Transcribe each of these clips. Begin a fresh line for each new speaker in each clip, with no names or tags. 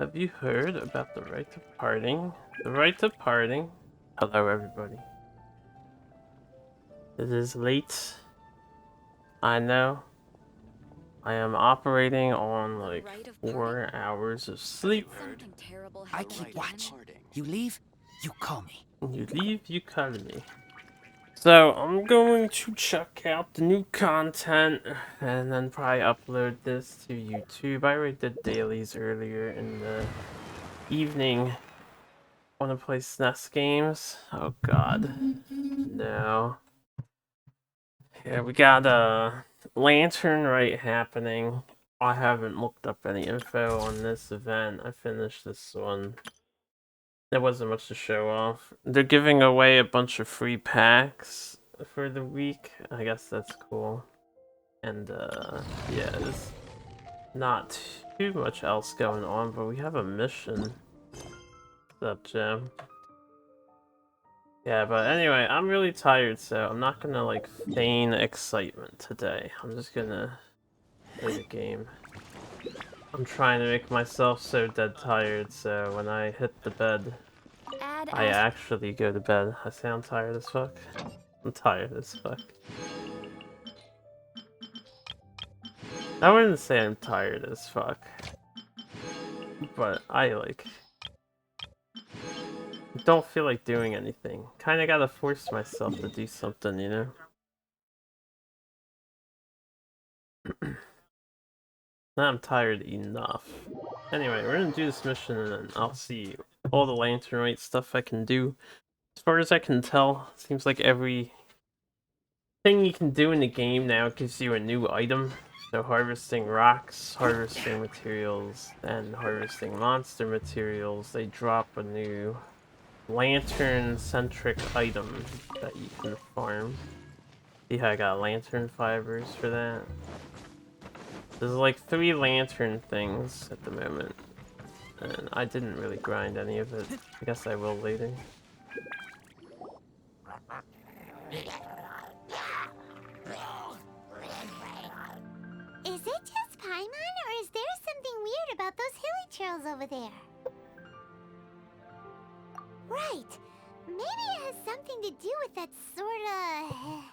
Have you heard about the rite of parting? The rite of parting. Hello, everybody. It is late. I know. I am operating on like 4 hours of sleep.
I keep watch. You leave, you call me.
You leave, you call me. So I'm going to check out the new content and then probably upload this to YouTube. I already did dailies earlier in the evening. Wanna play SNES games? Oh god. No. Yeah, we got a Lantern Rite happening. I haven't looked up any info on this event. I finished this one. There wasn't much to show off. They're giving away a bunch of free packs for the week. I guess that's cool. And yeah, there's not too much else going on, but we have a mission. What's up, Jim? Yeah, but anyway, I'm really tired, so I'm not gonna like feign excitement today. I'm just gonna play the game. I'm trying to make myself so dead tired, so when I hit the bed, I actually go to bed. I sound tired as fuck. I'm tired as fuck. I wouldn't say I'm tired as fuck, but I like don't feel like doing anything. Kinda gotta force myself to do something, you know? Now I'm tired enough. Anyway, we're gonna do this mission and then I'll see all the Lantern Rite stuff I can do. As far as I can tell, seems like every thing you can do in the game now gives you a new item. So harvesting rocks, harvesting materials, and harvesting monster materials, they drop a new lantern-centric item that you can farm. See how I got lantern fibers for that? There's like 3 lantern things at the moment. And I didn't really grind any of it. I guess I will later.
Is it just Paimon, or is there something weird about those hilly trails over there? Right. Maybe it has something to do with that sorta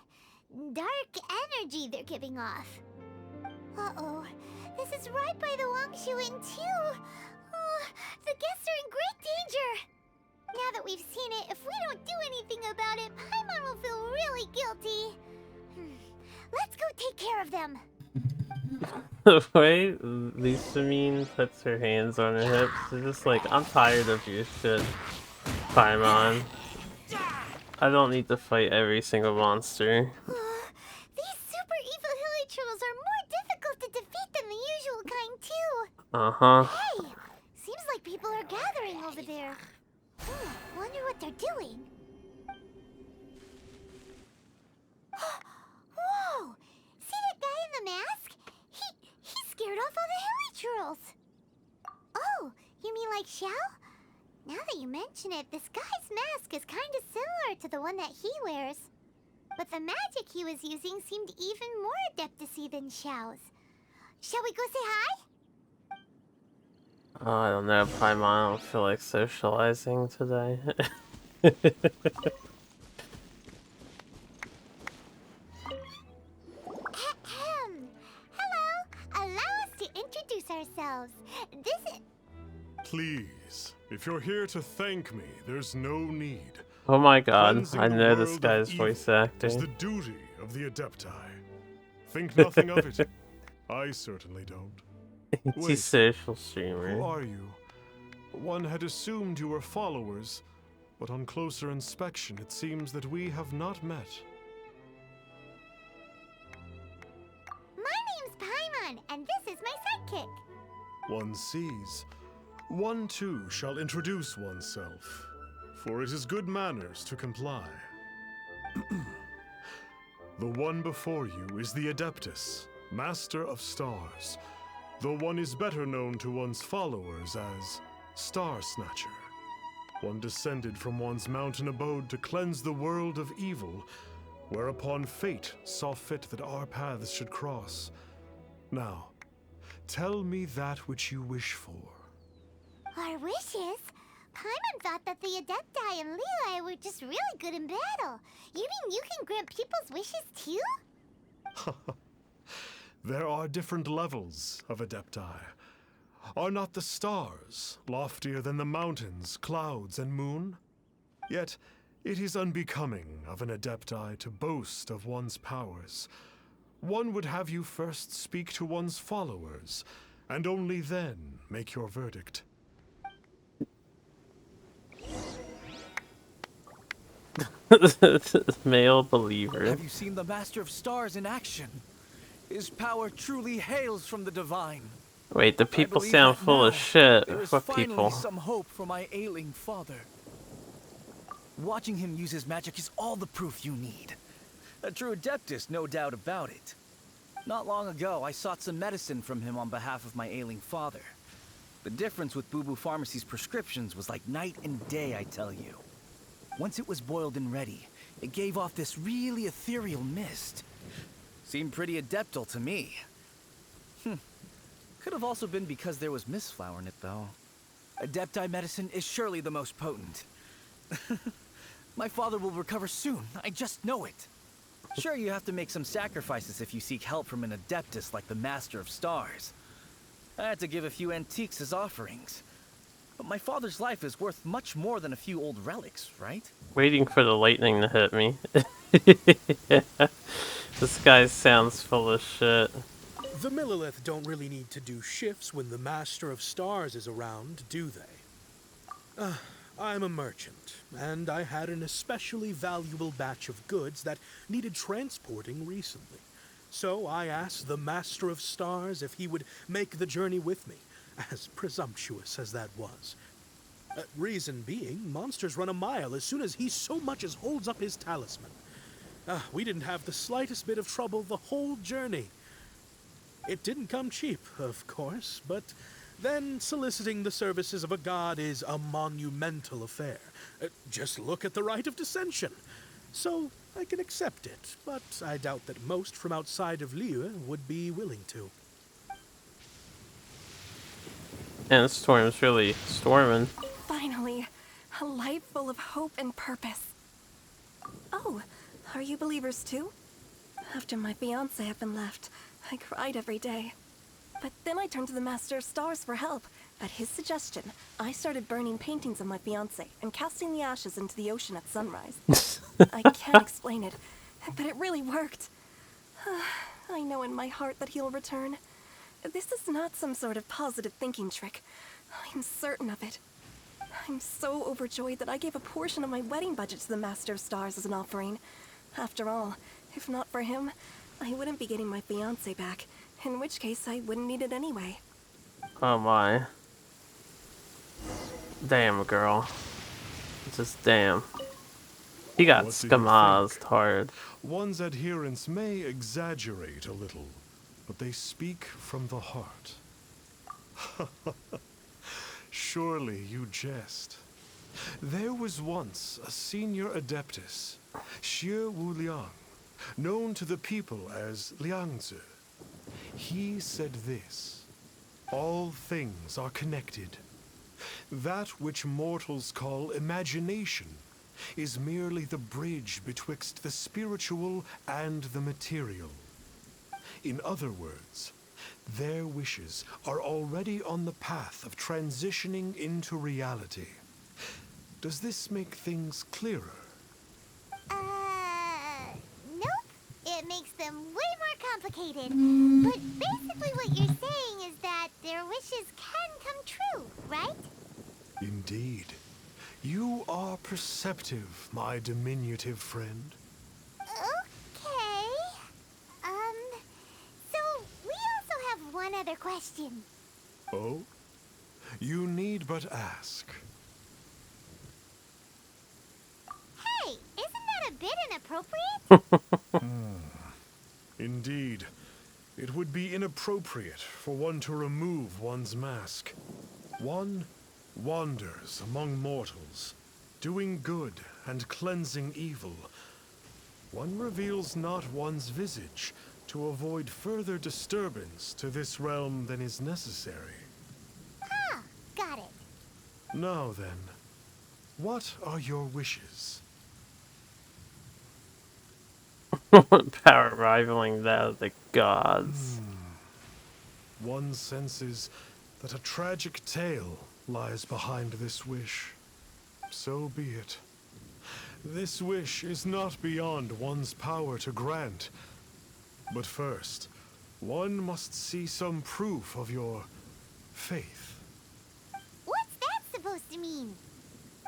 dark energy they're giving off. Uh-oh. This is right by the Wangshu Inn too. Oh, the guests are in great danger. Now that we've seen it, if we don't do anything about it, Paimon will feel really guilty. Let's go take care of them.
The way Lisa Mean puts her hands on her hips, she's just like, I'm tired of your shit, Paimon. I don't need to fight every single monster.
These super evil hilly trolls are more difficult to defeat than the usual kind, too.
Uh-huh.
Hey, seems like people are gathering over there. Wonder what they're doing. Whoa! See that guy in the mask? He scared off all the hilly trolls. Oh, you mean like Xiao? Now that you mention it, this guy's mask is kind of similar to the one that he wears. But the magic he was using seemed even more adeptacy than Xiao's. Shall we go say hi?
Oh, I don't know, Paimon, I don't feel like socializing today.
Hello! Allow us to introduce ourselves. This is...
Please, if you're here to thank me, there's no need.
Oh my god,
Cleansing
I
the
know this
world of
guy's
evil
voice
is
acting.
the duty of the Adepti. Think nothing of it. I certainly don't.
He's a
Wait,
social
who
streamer.
are you? One had assumed you were followers, but on closer inspection, it seems that we have not met.
My name's Paimon, and this is my sidekick.
One sees. One too shall introduce oneself, for it is good manners to comply. The one before you is the Adeptus, Master of Stars, though one is better known to one's followers as Star Snatcher. One descended from one's mountain abode to cleanse the world of evil, whereupon fate saw fit that our paths should cross. Now, tell me that which you wish for.
Our wishes? Paimon thought that the Adepti and Levi were just really good in battle. You mean you can grant people's wishes too?
There are different levels of Adepti. Are not the stars loftier than the mountains, clouds, and moon? Yet, it is unbecoming of an Adepti to boast of one's powers. One would have you first speak to one's followers, and only then make your verdict.
Male believer.
Have you seen the Master of Stars in action? His power truly hails from the divine.
Wait, the
I
people
believe
sound
that
full of
now
shit.
There is
What
finally
people?
some hope for my ailing father. Watching him use his magic is all the proof you need. A true Adeptus, no doubt about it. Not long ago, I sought some medicine from him on behalf of my ailing father. The difference with Boo Boo Pharmacy's prescriptions was like night and day, I tell you. Once it was boiled and ready, it gave off this really ethereal mist. Seemed pretty adeptal to me. Could have also been because there was mistflower in it, though. Adepti medicine is surely the most potent. My father will recover soon, I just know it. Sure, you have to make some sacrifices if you seek help from an Adeptus like the Master of Stars. I had to give a few antiques as offerings. But my father's life is worth much more than a few old relics, right?
Waiting for the lightning to hit me. This guy sounds full of shit.
The Millilith don't really need to do shifts when the Master of Stars is around, do they? I'm a merchant, and I had an especially valuable batch of goods that needed transporting recently. So I asked the Master of Stars if he would make the journey with me, as presumptuous as that was. Reason being, monsters run a mile as soon as he so much as holds up his talisman. We didn't have the slightest bit of trouble the whole journey. It didn't come cheap, of course, but then soliciting the services of a god is a monumental affair. Just look at the Rite of Dissension. So I can accept it, but I doubt that most from outside of Liyue would be willing to.
And the storm's really storming.
Finally, a life full of hope and purpose. Oh, are you believers too? After my fiancé had been left, I cried every day. But then I turned to the Master of Stars for help. At his suggestion, I started burning paintings of my fiancé and casting the ashes into the ocean at sunrise. I can't explain it, but it really worked. I know in my heart that he'll return. This is not some sort of positive thinking trick. I'm certain of it. I'm so overjoyed that I gave a portion of my wedding budget to the Master of Stars as an offering. After all, if not for him, I wouldn't be getting my fiancé back, in which case I wouldn't need it anyway.
Oh my. Damn, girl. Just damn. He got
What do you
skamazed
think?
hard.
One's adherents may exaggerate a little, but they speak from the heart. Surely you jest. There was once a senior adeptus, Xie Wuliang, known to the people as Liangzi. He said this: all things are connected. That which mortals call imagination is merely the bridge betwixt the spiritual and the material. In other words, their wishes are already on the path of transitioning into reality. Does this make things clearer?
Nope. It makes them way more complicated. But basically what you're saying is that their wishes can come true, right?
Indeed. You are perceptive, my diminutive friend.
Okay. So we also have one other question.
Oh? You need but ask.
Hey, isn't that a bit inappropriate?
Indeed. It would be inappropriate for one to remove one's mask. One wanders among mortals, doing good and cleansing evil. One reveals not one's visage to avoid further disturbance to this realm than is necessary.
Ah, got it.
Now then, what are your wishes?
Power rivaling that of the gods.
One senses that a tragic tale lies behind this wish. So be it. This wish is not beyond one's power to grant. But first, one must see some proof of your faith.
What's that supposed to mean?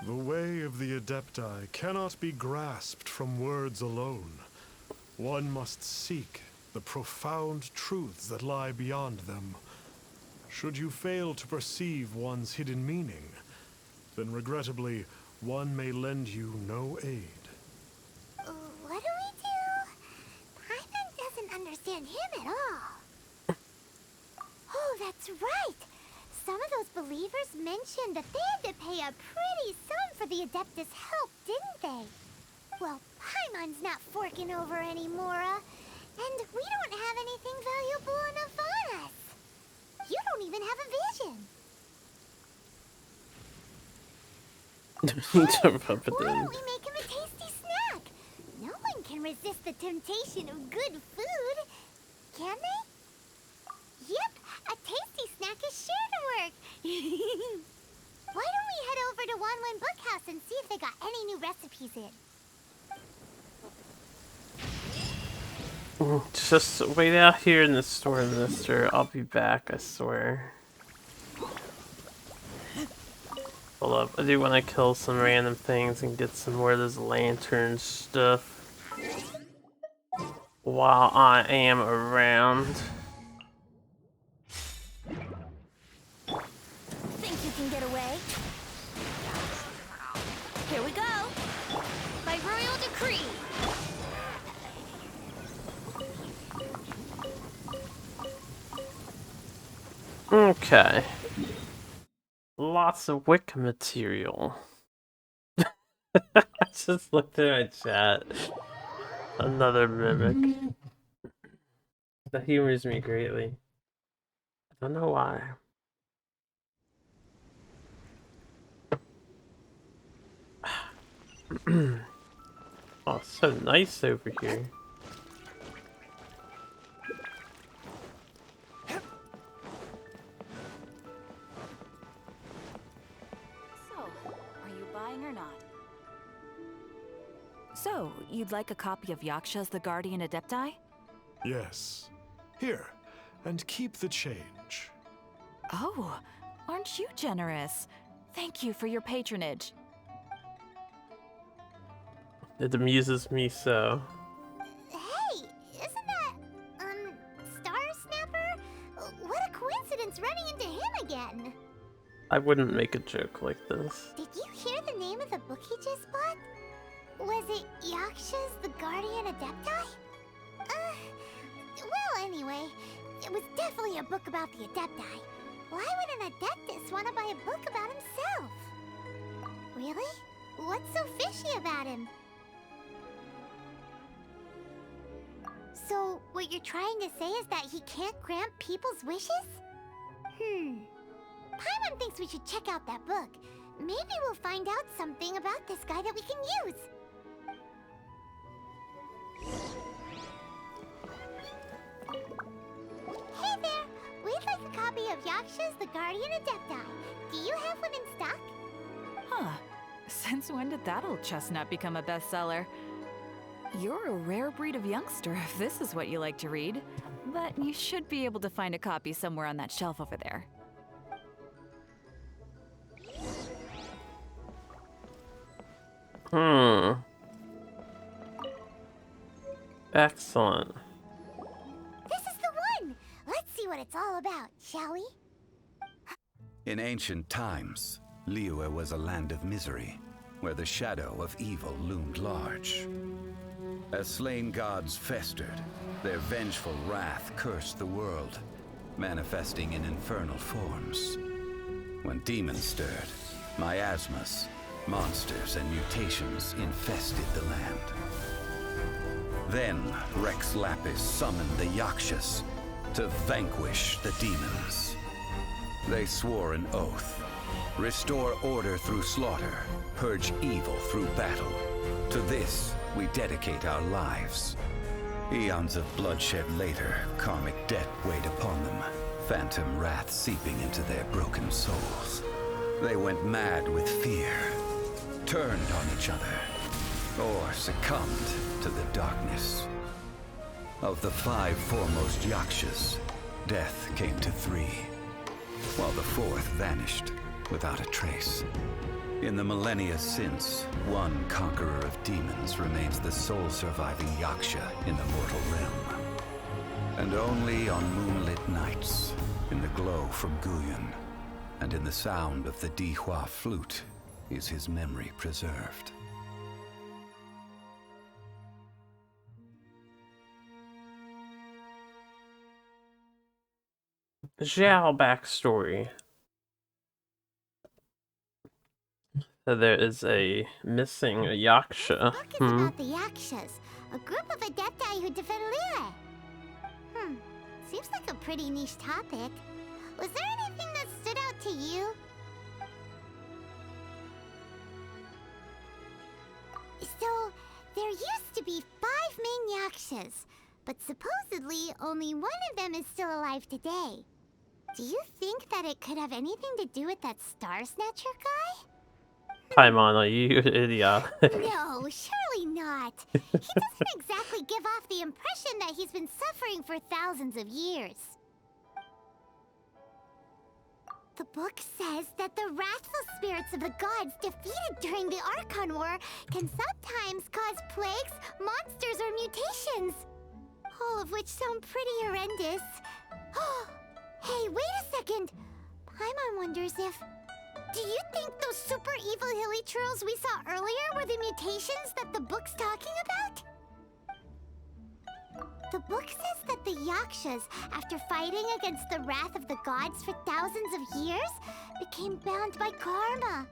The way of the Adepti cannot be grasped from words alone. One must seek the profound truths that lie beyond them. Should you fail to perceive one's hidden meaning, then regrettably, one may lend you no aid.
What do? Paimon doesn't understand him at all. Oh, that's right. Some of those believers mentioned that they had to pay a pretty sum for the Adeptus' help, didn't they? Well, Paimon's not forking over anymore, and we don't have anything valuable enough on us. You don't even have a vision. Why don't we make him a tasty snack? No one can resist the temptation of good food, can they? Yep, a tasty snack is sure to work. Why don't we head over to Wanwen Bookhouse and see if they got any new recipes in?
Just wait out here in the store, mister. I'll be back, I swear. Hold up, I do want to kill some random things and get some more of this lantern stuff while I am around.
Think you can get away? Here we go. By royal decree.
Okay. Lots of wick material. I just looked at my chat. Another mimic. That humors me greatly. I don't know why. Oh, it's so nice over here.
So, you'd like a copy of Yaksha's The Guardian Adepti?
Yes. Here, and keep the change.
Oh, aren't you generous? Thank you for your patronage.
It amuses me so.
Hey, isn't that, Star Snapper? What a coincidence running into him again.
I wouldn't make a joke like this.
Did you hear the name of the book he just bought? Was it Yaksha's The Guardian Adepti? Well, anyway, it was definitely a book about the Adepti. Why would an Adeptus want to buy a book about himself? Really? What's so fishy about him? So, what you're trying to say is that he can't grant people's wishes? Paimon thinks we should check out that book. Maybe we'll find out something about this guy that we can use. Hey there! We'd like a copy of Yaksha's The Guardian Adepti. Do you have one in stock?
Huh. Since when did that old chestnut become a bestseller? You're a rare breed of youngster if this is what you like to read. But you should be able to find a copy somewhere on that shelf over there.
Excellent.
This is the one! Let's see what it's all about, shall we?
In ancient times, Liyue was a land of misery, where the shadow of evil loomed large. As slain gods festered, their vengeful wrath cursed the world, manifesting in infernal forms. When demons stirred, miasmas, monsters, and mutations infested the land. Then Rex Lapis summoned the Yakshas to vanquish the demons. They swore an oath Restore order through slaughter, purge evil through battle. To this, we dedicate our lives. Eons of bloodshed later, karmic debt weighed upon them, phantom wrath seeping into their broken souls. They went mad with fear, turned on each other, or succumbed to the darkness. Of the 5 foremost Yakshas, death came to 3, while the 4th vanished without a trace. In the millennia since, one conqueror of demons remains the sole surviving Yaksha in the mortal realm. And only on moonlit nights, in the glow from Guyon, and in the sound of the Dihua flute, is his memory preserved.
Zhao backstory. So there is a missing Yaksha.
This book is about the Yakshas, a group of adepti who defend Liyue. Seems like a pretty niche topic. Was there anything that stood out to you? So, there used to be 5 main Yakshas, but supposedly only one of them is still alive today. Do you think that it could have anything to do with that Star Snatcher guy?
Paimon, you idiot.
No, surely not. He doesn't exactly give off the impression that he's been suffering for thousands of years. The book says that the wrathful spirits of the gods defeated during the Archon War can sometimes cause plagues, monsters, or mutations. All of which sound pretty horrendous. Hey, wait a second! Paimon wonders if... Do you think those super evil hilly churls we saw earlier were the mutations that the book's talking about? The book says that the Yakshas, after fighting against the wrath of the gods for thousands of years, became bound by karma.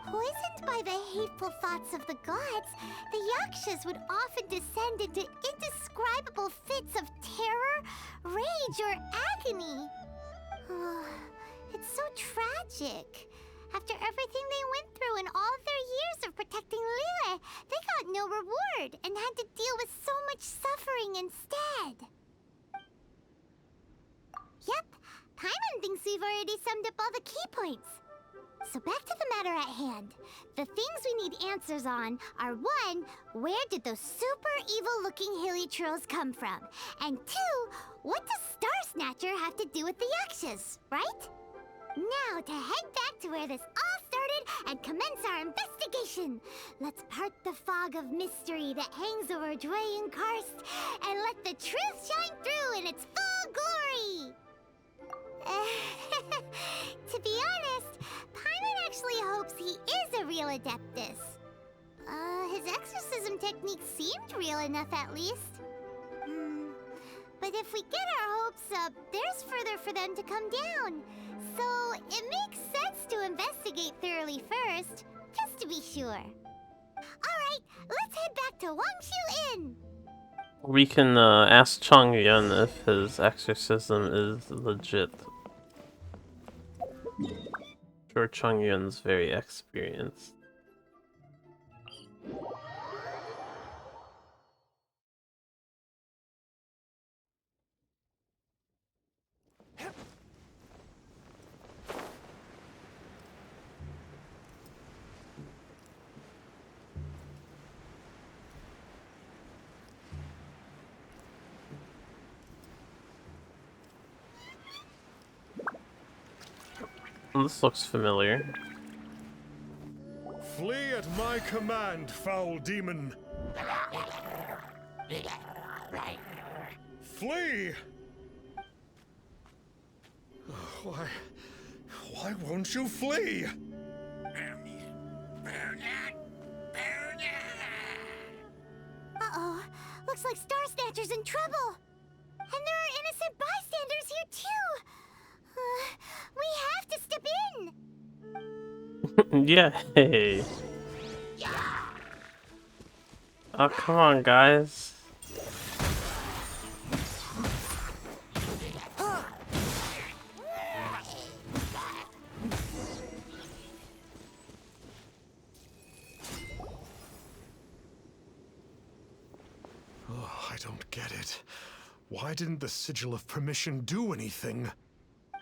Poisoned by the hateful thoughts of the gods, the Yakshas would often descend into indescribable fits of terror, rage, or agony. It's so tragic. After everything they went through and all their years of protecting Liyue, they got no reward and had to deal with so much suffering instead. Yep, Paimon thinks we've already summed up all the key points. So back to the matter at hand. The things we need answers on are 1, where did those super evil-looking hilly trolls come from? And 2, what does Star Snatcher have to do with the Yakshas, right? Now to head back to where this all started and commence our investigation. Let's part the fog of mystery that hangs over Dwayne Karst and let the truth shine through in its full glory. To be honest, Paimon actually hopes he is a real Adeptus. His exorcism technique seemed real enough at least. But if we get our hopes up, there's further for them to come down. So it makes sense to investigate thoroughly first, just to be sure. Alright, let's head back to Wangshu Inn!
We can ask Chongyun if his exorcism is legit. Sure, Chongyun's very experienced. This looks familiar.
Flee at my command, foul demon! Flee! Why won't you flee?
Uh-oh, looks like Star Snatcher's in trouble! And there are innocent bystanders here too! We have to step in!
Yay! Oh, come on, guys.
I don't get it. Why didn't the Sigil of Permission do anything?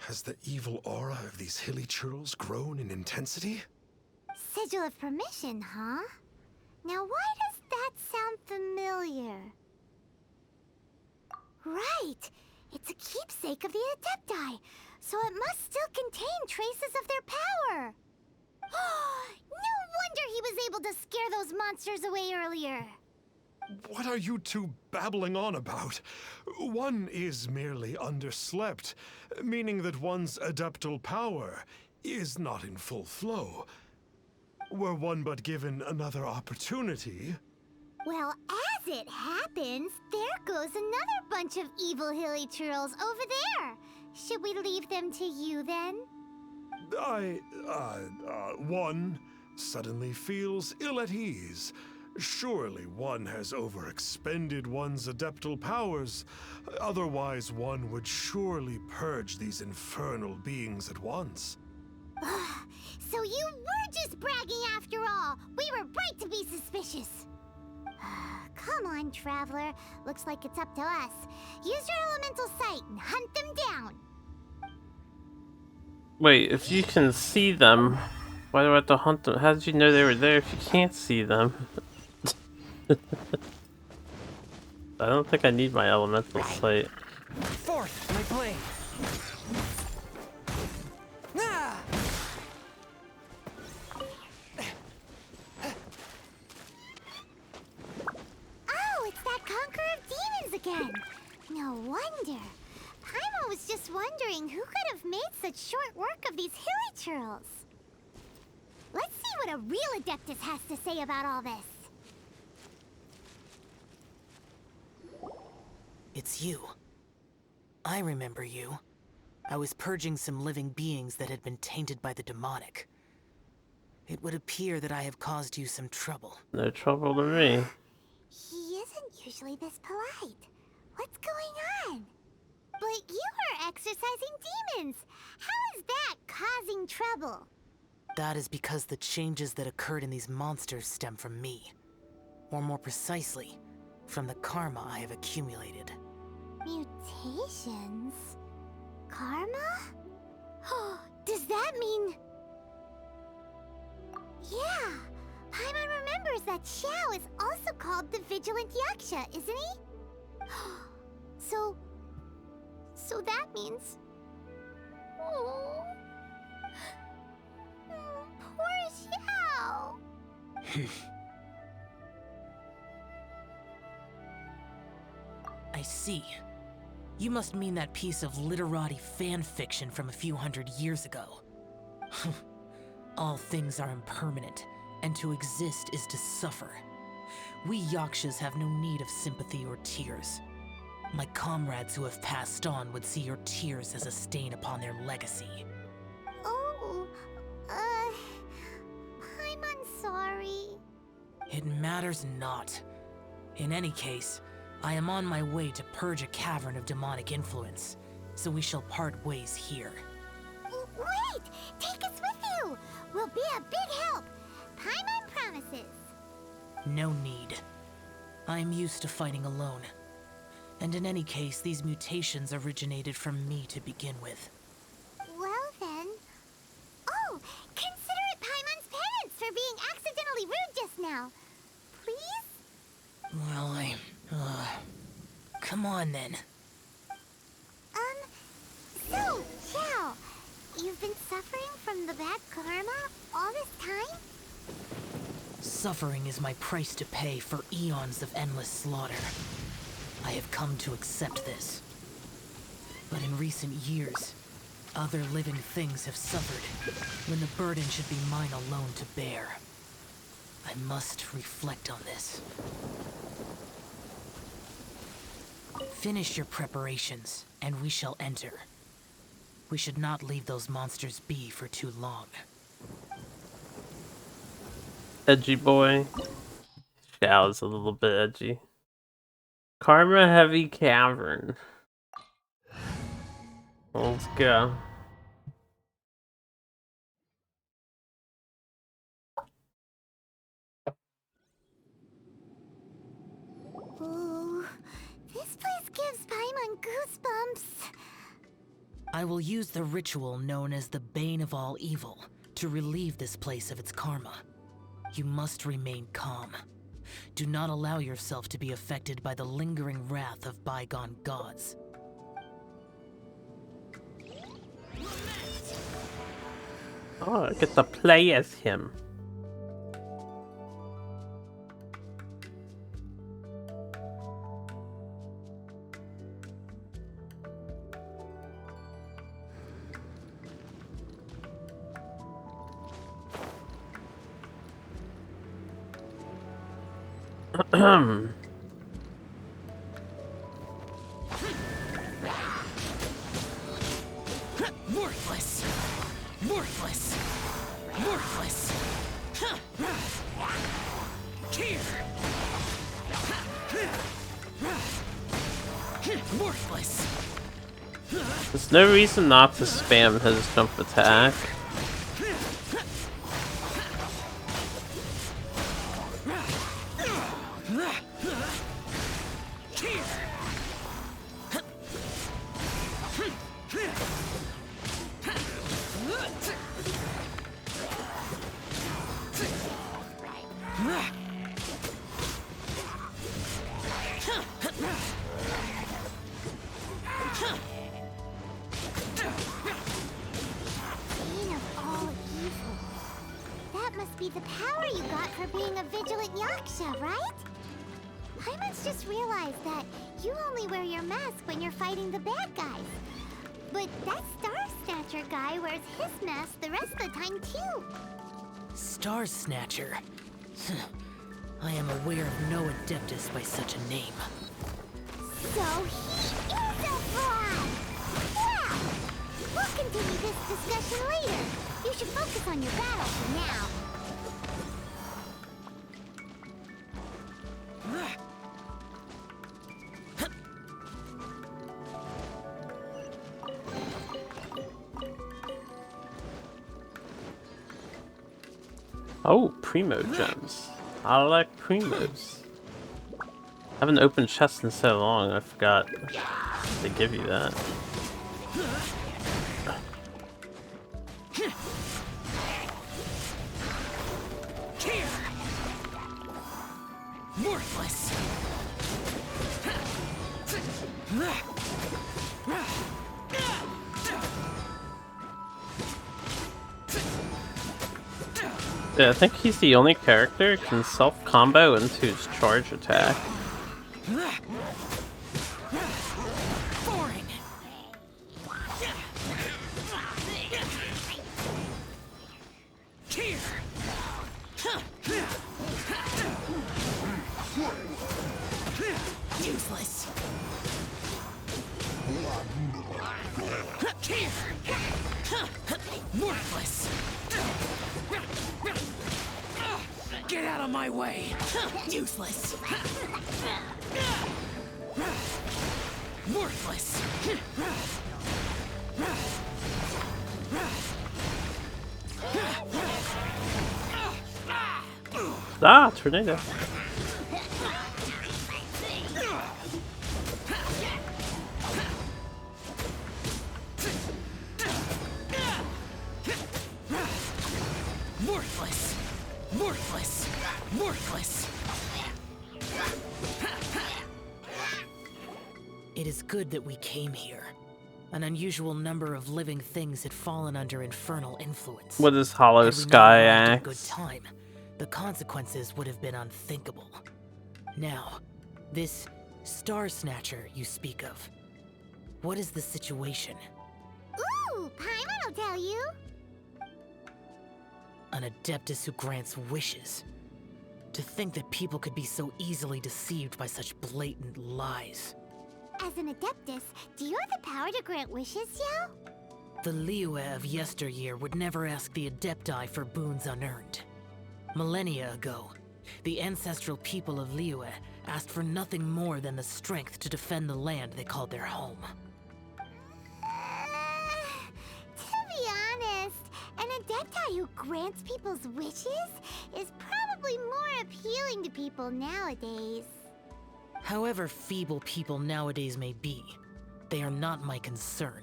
Has the evil aura of these hilly churls grown in intensity?
Sigil of Permission, huh? Now why does that sound familiar? Right! It's a keepsake of the Adepti, so it must still contain traces of their power! No wonder he was able to scare those monsters away earlier!
What are you two babbling on about? One is merely underslept, meaning that one's adeptal power is not in full flow. Were one but given another opportunity...
Well, as it happens, there goes another bunch of evil hilly churls over there. Should we leave them to you then?
One suddenly feels ill at ease. Surely one has overexpended one's adeptal powers. Otherwise, one would surely purge these infernal beings at once.
So you were just bragging after all. We were right to be suspicious. Come on, Traveler. Looks like it's up to us. Use your elemental sight and hunt them down.
Wait, if you can see them, why do I have to hunt them? How did you know they were there if you can't see them? I don't think I need my elemental sight.
Forth, my blade. Ah!
Oh, it's that Conqueror of Demons again. No wonder. Paimon was just wondering who could have made such short work of these hilly churls. Let's see what a real Adeptus has to say about all this.
It's you. I remember you. I was purging some living beings that had been tainted by the demonic. It would appear that I have caused you some trouble.
No trouble to me.
He isn't usually this polite. What's going on? But you are exercising demons. How is that causing trouble?
That is because the changes that occurred in these monsters stem from me. Or more precisely, from the karma I have accumulated.
Mutations? Karma? Does that mean... Yeah, Paimon remembers that Xiao is also called the Vigilant Yaksha, isn't he? So that means... Oh, poor Xiao.
I see. You must mean that piece of literati fan fiction from a few hundred years ago. All things are impermanent, and to exist is to suffer. We Yakshas have no need of sympathy or tears. My comrades who have passed on would see your tears as a stain upon their legacy.
Oh, Paimon's sorry.
It matters not. In any case, I am on my way to purge a cavern of demonic influence, so we shall part ways here.
Wait! Take us with you! We'll be a big help! Paimon promises!
No need. I am used to fighting alone. And in any case, these mutations originated from me to begin with.
Well then... Oh! Consider it Paimon's penance for being accidentally rude just now. Please?
Well, come on then.
So, Xiao, you've been suffering from the bad karma all this time?
Suffering is my price to pay for eons of endless slaughter. I have come to accept this. But in recent years, other living things have suffered, when the burden should be mine alone to bear. I must reflect on this. Finish your preparations, and we shall enter. We should not leave those monsters be for too long.
Edgy boy. Xiao's a little bit edgy. Karma Heavy Cavern. Let's go.
Ooh. Oh, this place gives Paimon goosebumps.
I will use the ritual known as the Bane of All Evil to relieve this place of its karma. You must remain calm. Do not allow yourself to be affected by the lingering wrath of bygone gods.
Oh, I get to play as him.
Worthless! Worthless! Worthless! Here! Worthless!
There's no reason not to spam his jump attack.
Bane of all evil. That must be the power you got for being a vigilant Yaksha, right? Paimon's just realized that you only wear your mask when you're fighting the bad guys. But that Star Snatcher guy wears his mask the rest of the time too.
Star Snatcher. I am aware of no Adeptus by such a name.
So he is a fraud! Well, we'll continue this discussion later. You should focus on your battle for now.
Oh, Primo gems. I like Primos. I haven't opened chests in so long, I forgot they give you that.
Worthless!
Yeah, I think he's the only character who can self-combo into his charge attack.
Boring! Here! Useless! Here! Worthless! Get out of my way! Useless! Worthless!
Ah, tornado.
Worthless! Worthless! Worthless! It is good that we came here. An unusual number of living things had fallen under infernal influence.
What is Hollow
Had we not
Sky
arrived at a good
Axe?
time, the consequences would have been unthinkable. Now, this Star Snatcher you speak of, what is the situation?
Ooh, Paimon will tell you.
An Adeptus who grants wishes. To think that people could be so easily deceived by such blatant lies.
As an Adeptus, do you have the power to grant wishes, Yao?
The Liyue of yesteryear would never ask the Adepti for boons unearned. Millennia ago, the ancestral people of Liyue asked for nothing more than the strength to defend the land they called their home.
To be honest, an Adepti who grants people's wishes is probably more appealing to people nowadays.
However feeble people nowadays may be, they are not my concern.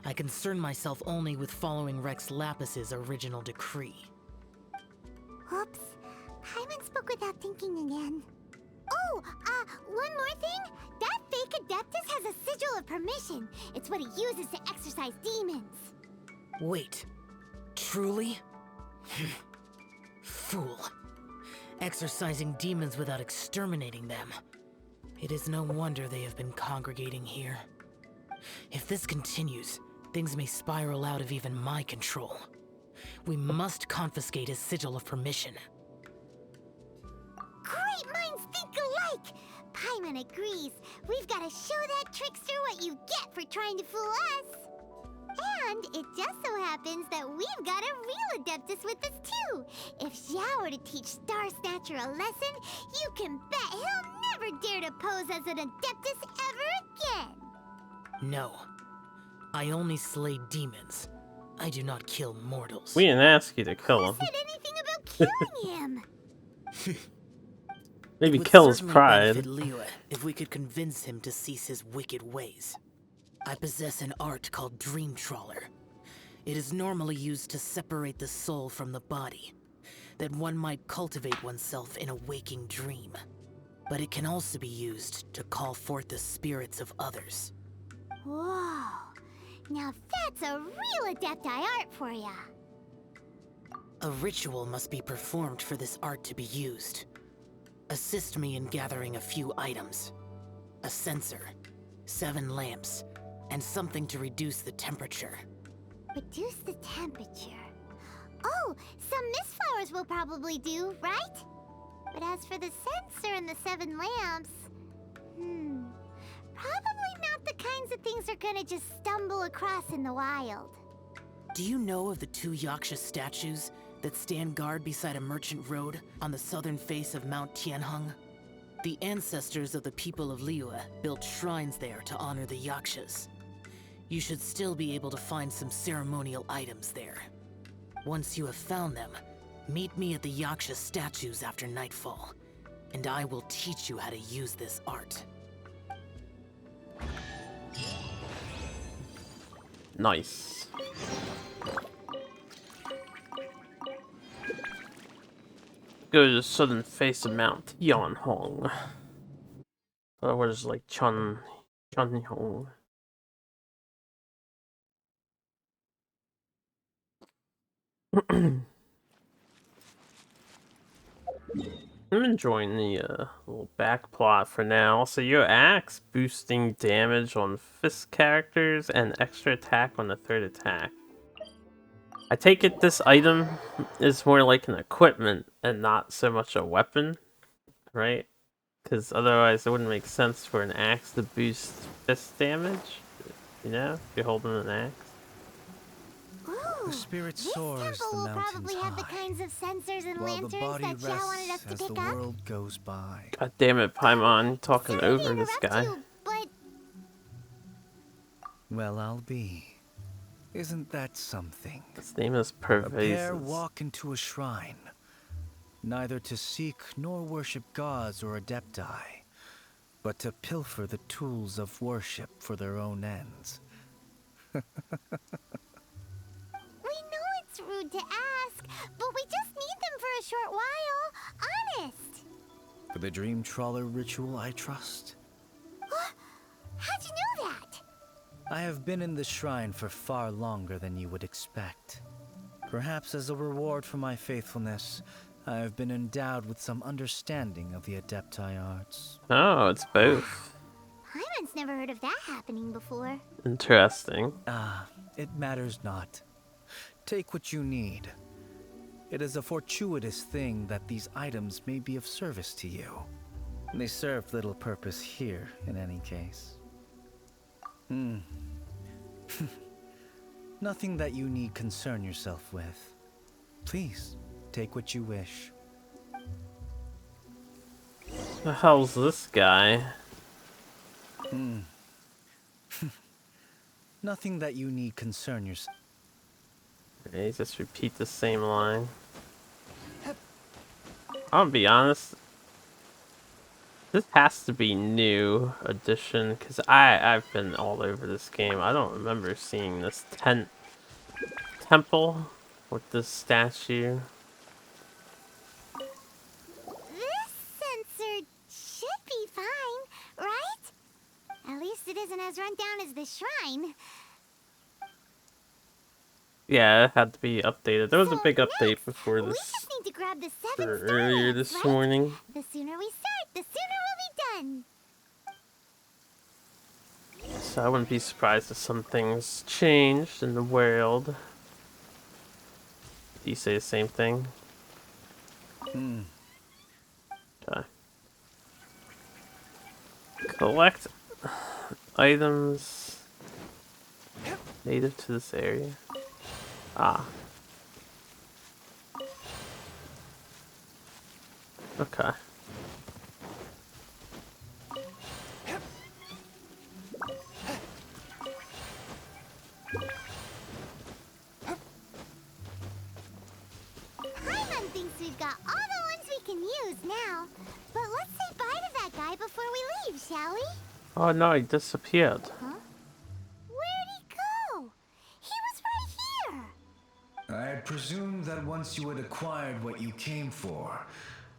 I concern myself only with following Rex Lapis's original decree.
Oops. Paimon spoke without thinking again. Oh, one more thing. That fake Adeptus has a sigil of permission. It's what he uses to exorcise demons.
Wait, truly? Fool. Exorcising demons without exterminating them. It is no wonder they have been congregating here. If this continues, things may spiral out of even my control. We must confiscate his sigil of permission.
Great minds think alike! Paimon agrees. We've got to show that trickster what you get for trying to fool us. And it just so happens that we've got a real Adeptus with us too. If Xiao were to teach Star Snatcher a lesson, you can bet he'll never dare to pose as an Adeptus ever again.
No. I only slay demons. I do not kill mortals.
We didn't ask you to kill him.
Who said anything about killing him?
Maybe
Would
kill his
certainly
pride.
benefit Liyue if we could convince him to cease his wicked ways. I possess an art called Dream Trawler. It is normally used to separate the soul from the body, that one might cultivate oneself in a waking dream. But it can also be used to call forth the spirits of others.
Whoa. Now that's a real Adepti art for ya.
A ritual must be performed for this art to be used. Assist me in gathering a few items. A censer, 7 lamps, and something to reduce the temperature.
Reduce the temperature. Oh, some mist flowers will probably do, right? But as for the censer and the 7 lamps, probably not the kinds of things they're gonna just stumble across in the wild.
Do you know of the 2 Yaksha statues that stand guard beside a merchant road on the southern face of Mount Tianheng? The ancestors of the people of Liyue built shrines there to honor the Yakshas. You should still be able to find some ceremonial items there. Once you have found them, meet me at the Yaksha statues after nightfall, and I will teach you how to use this art.
Nice. Go to the southern face of Mount Tianhong. Or what is like Chunhong. I'm enjoying the little back plot for now. So your axe boosting damage on 5th characters and extra attack on the 3rd attack. I take it this item is more like an equipment and not so much a weapon, right? Because otherwise it wouldn't make sense for an axe to boost 5th damage, you know, if you're holding an axe.
Ooh,
The spirit
this
soars the
temple will
mountains
probably have the
high,
kinds of sensors and
while the
lanterns
body
that Xiao wanted us
rests
to
as the
pick up.
world goes by.
God damn it, Paimon, you're talking
Sorry to
over this
interrupt
guy.
you, but
Well, I'll be. Isn't that something?
His name is
A pair
Pervasive.
walk into a shrine, neither to seek nor worship gods or adepti, but to pilfer the tools of worship for their own ends.
we know it's rude to ask, but we just need them for a short while. Honest.
For the Dream Trawler ritual, I trust.
How'd you know that?
I have been in the shrine for far longer than you would expect. Perhaps as a reward for my faithfulness, I have been endowed with some understanding of the Adepti arts.
Oh, it's both.
Paimon's never heard of that happening before.
Interesting.
It matters not. Take what you need. It is a fortuitous thing that these items may be of service to you. They serve little purpose here, in any case. Nothing that you need concern yourself with. Please, take what you wish.
The hell's this guy?
Nothing that you need concern yourself.
Okay, just repeat the same line. I'll be honest. This has to be new edition, because I've been all over this game. I don't remember seeing this temple with this statue.
This sensor should be fine, right? At least it isn't as run down as the shrine.
Yeah, it had to be updated. There was a
So
big update
next,
before
we
this,
just need to grab the
or
7 star
earlier
lamps,
this
right?
morning.
The sooner we start, the sooner we'll be done.
So I wouldn't be surprised if some things changed in the world. Do you say the same thing? Okay. Collect items native to this area. Ah. Okay.
Paimon thinks we've got all the ones we can use now. But let's say bye to that guy before we leave, shall we?
Oh no, he disappeared.
Huh? Where'd he go? He was right here.
I had presumed that once you had acquired what you came for,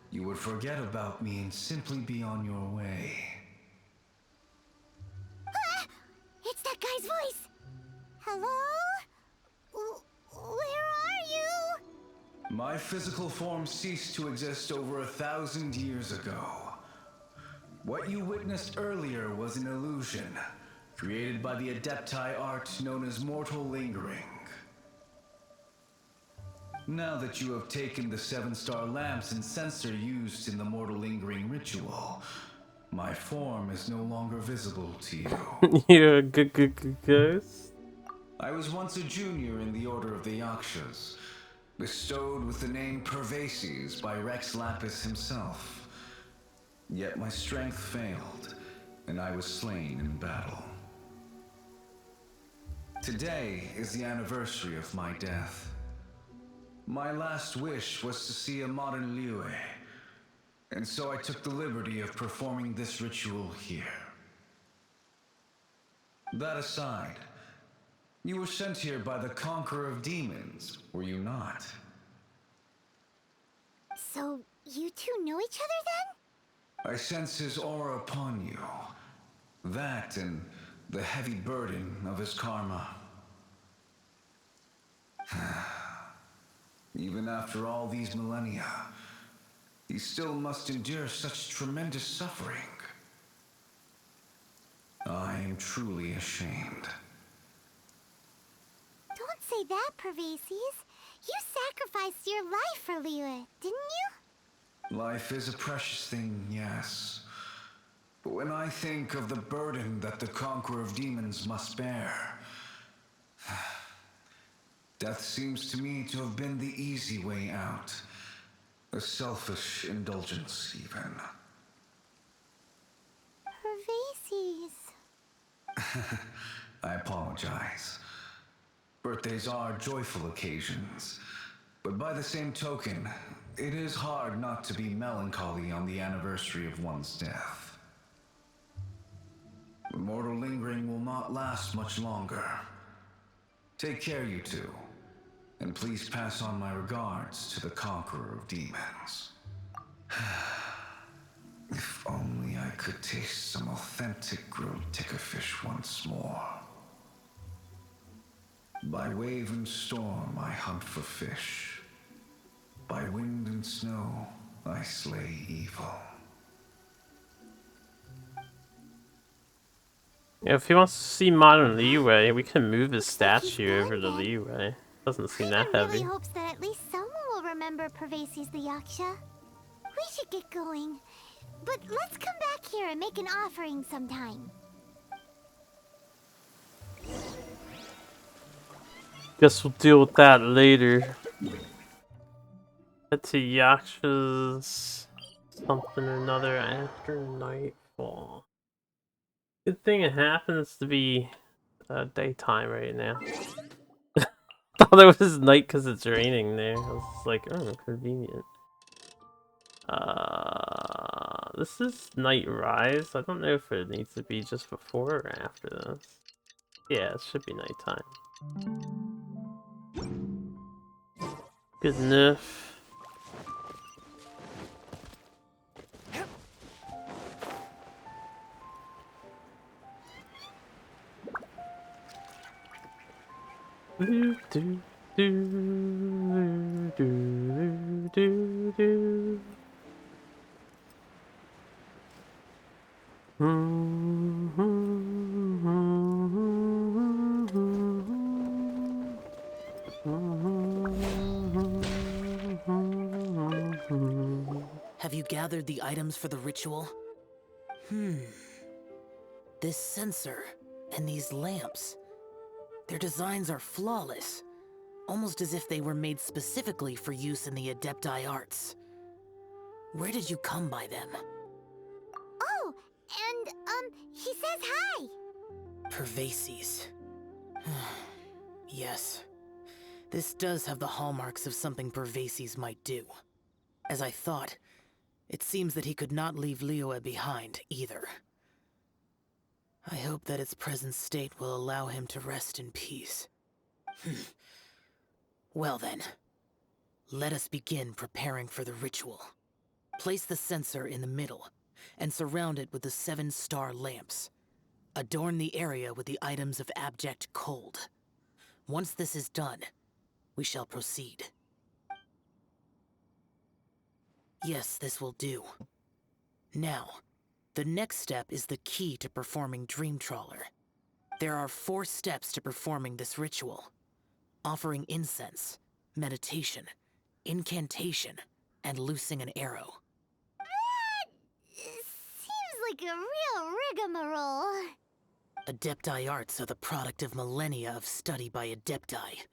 you would forget about me and simply be on your way.
Ah! It's that guy's voice. Hello? Where are you?
My physical form ceased to exist over 1,000 years ago. What you witnessed earlier was an illusion, created by the Adepti art known as mortal lingering. Now that you have taken the 7-star lamps and sensor used in the mortal lingering ritual, my form is no longer visible to you.
You're a good ghost.
I was once a junior in the Order of the Yakshas, bestowed with the name Pervases by Rex Lapis himself. Yet my strength failed, and I was slain in battle. Today is the anniversary of my death. My last wish was to see a modern Liyue, and so I took the liberty of performing this ritual here. That aside, you were sent here by the Conqueror of Demons, were you not?
So, you two know each other then?
I sense his aura upon you. That and the heavy burden of his karma. Even after all these millennia, he still must endure such tremendous suffering. I am truly ashamed.
Don't say that, Pervases. You sacrificed your life for Liyue, didn't you?
Life is a precious thing, yes. But when I think of the burden that the Conqueror of Demons must bear, death seems to me to have been the easy way out. A selfish indulgence, even.
Pervases.
I apologize. Birthdays are joyful occasions, but by the same token, it is hard not to be melancholy on the anniversary of one's death. The mortal lingering will not last much longer. Take care, you two, and please pass on my regards to the Conqueror of Demons. If only I could taste some authentic grilled tickerfish once more. By wave and storm I hunt for fish. By wind and snow I slay evil.
Yeah, if he wants to see modern Liyue, we can move his
Looks like he's
statue over to
gone then.
Liyue. Doesn't seem that
Paimon really
heavy.
hopes that at least someone will remember Pervases the Yaksha. We should get going. But let's come back here and make an offering sometime.
Guess we'll deal with that later. Head to Yaksha's something or another after nightfall. Good thing it happens to be daytime right now. Thought it was night because it's raining there. I was like, oh, convenient. This is Night Rise. I don't know if it needs to be just before or after this. Yeah, it should be nighttime. Good enough. Do do do do do do.
Have you gathered the items for the ritual? This sensor and these lamps. Their designs are flawless, almost as if they were made specifically for use in the Adepti arts. Where did you come by them?
Oh, and, he says hi!
Pervases. Yes. This does have the hallmarks of something Pervases might do. As I thought, it seems that he could not leave Liyue behind, either. I hope that its present state will allow him to rest in peace. Well then, let us begin preparing for the ritual. Place the censer in the middle, and surround it with the 7-star lamps. Adorn the area with the items of abject cold. Once this is done, we shall proceed. Yes, this will do. Now, the next step is the key to performing Dream Trawler. There are 4 steps to performing this ritual. Offering incense, meditation, incantation, and loosing an arrow.
Seems like a real rigmarole.
Adepti arts are the product of millennia of study by Adepti.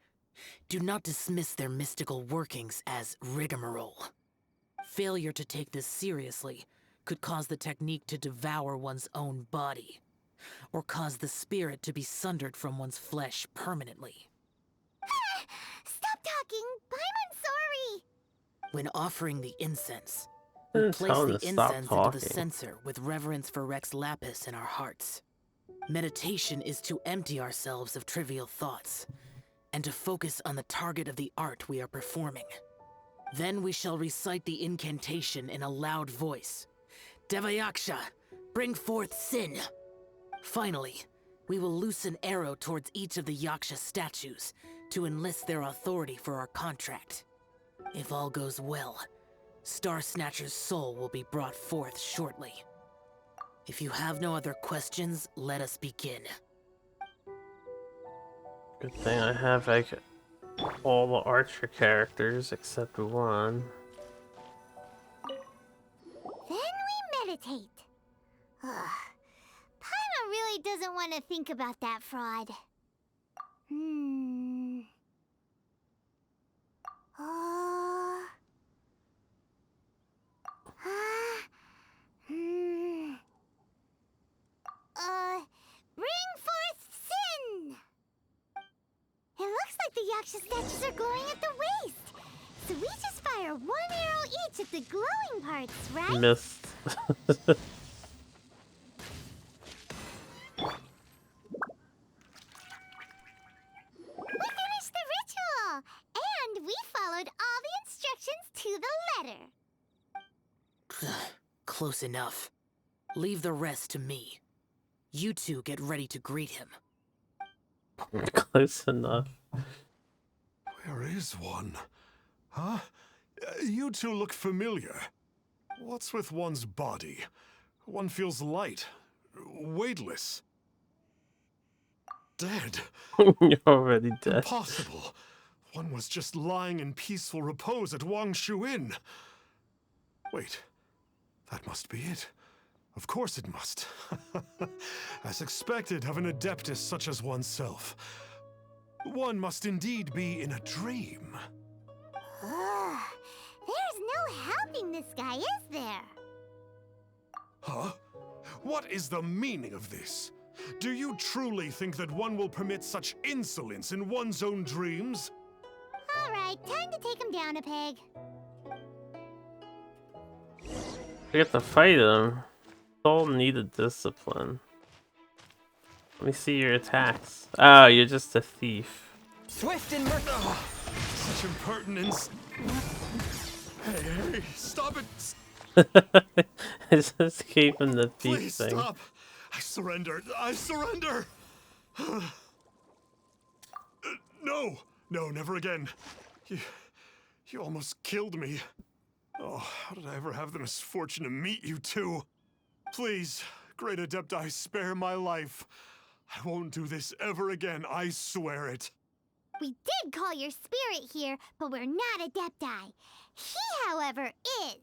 Do not dismiss their mystical workings as rigmarole. Failure to take this seriously could cause the technique to devour one's own body, or cause the spirit to be sundered from one's flesh permanently.
Stop talking! I'm sorry!
When offering the incense, we
Tell
place
him
the
to stop
incense into the
talking.
censer with reverence for Rex Lapis in our hearts. Meditation is to empty ourselves of trivial thoughts, and to focus on the target of the art we are performing. Then we shall recite the incantation in a loud voice. Devayaksha, bring forth sin! Finally, we will loose an arrow towards each of the Yaksha statues to enlist their authority for our contract. If all goes well, Star Snatcher's soul will be brought forth shortly. If you have no other questions, let us begin.
Good thing I have like all the Archer characters except one.
Then we meditate. Ugh. Paimon really doesn't want to think about that fraud. Bring forth sin! It looks like the Yaksha statues are glowing at the waist. So we just fire 1 arrow each at the glowing parts, right?
Missed.
We finished the ritual! And we followed all the instructions to the letter.
Close enough. Leave the rest to me. You two get ready to greet him.
Close enough.
Where is one? Huh? You two look familiar. What's with one's body? One feels light, weightless. Dead.
You're already dead.
Impossible. One was just lying in peaceful repose at Wang Shuin. Wait, that must be it. Of course it must. As expected of an adeptus such as oneself. One must indeed be in a dream.
Ugh. There's no helping this guy, is there?
Huh? What is the meaning of this? Do you truly think that one will permit such insolence in one's own dreams?
Alright, time to take him down a peg.
We have to fight him. Soul needed discipline. Let me see your attacks. Oh, you're just a thief.
Swift and merciful.
Such impertinence. Hey, stop it.
It's escaping the thief
Please
thing.
stop. I surrender. I surrender. No, never again. You almost killed me. Oh, how did I ever have the misfortune to meet you two? Please, Great Adepti, spare my life. I won't do this ever again, I swear it.
We did call your spirit here, but we're not Adepti. He, however, is.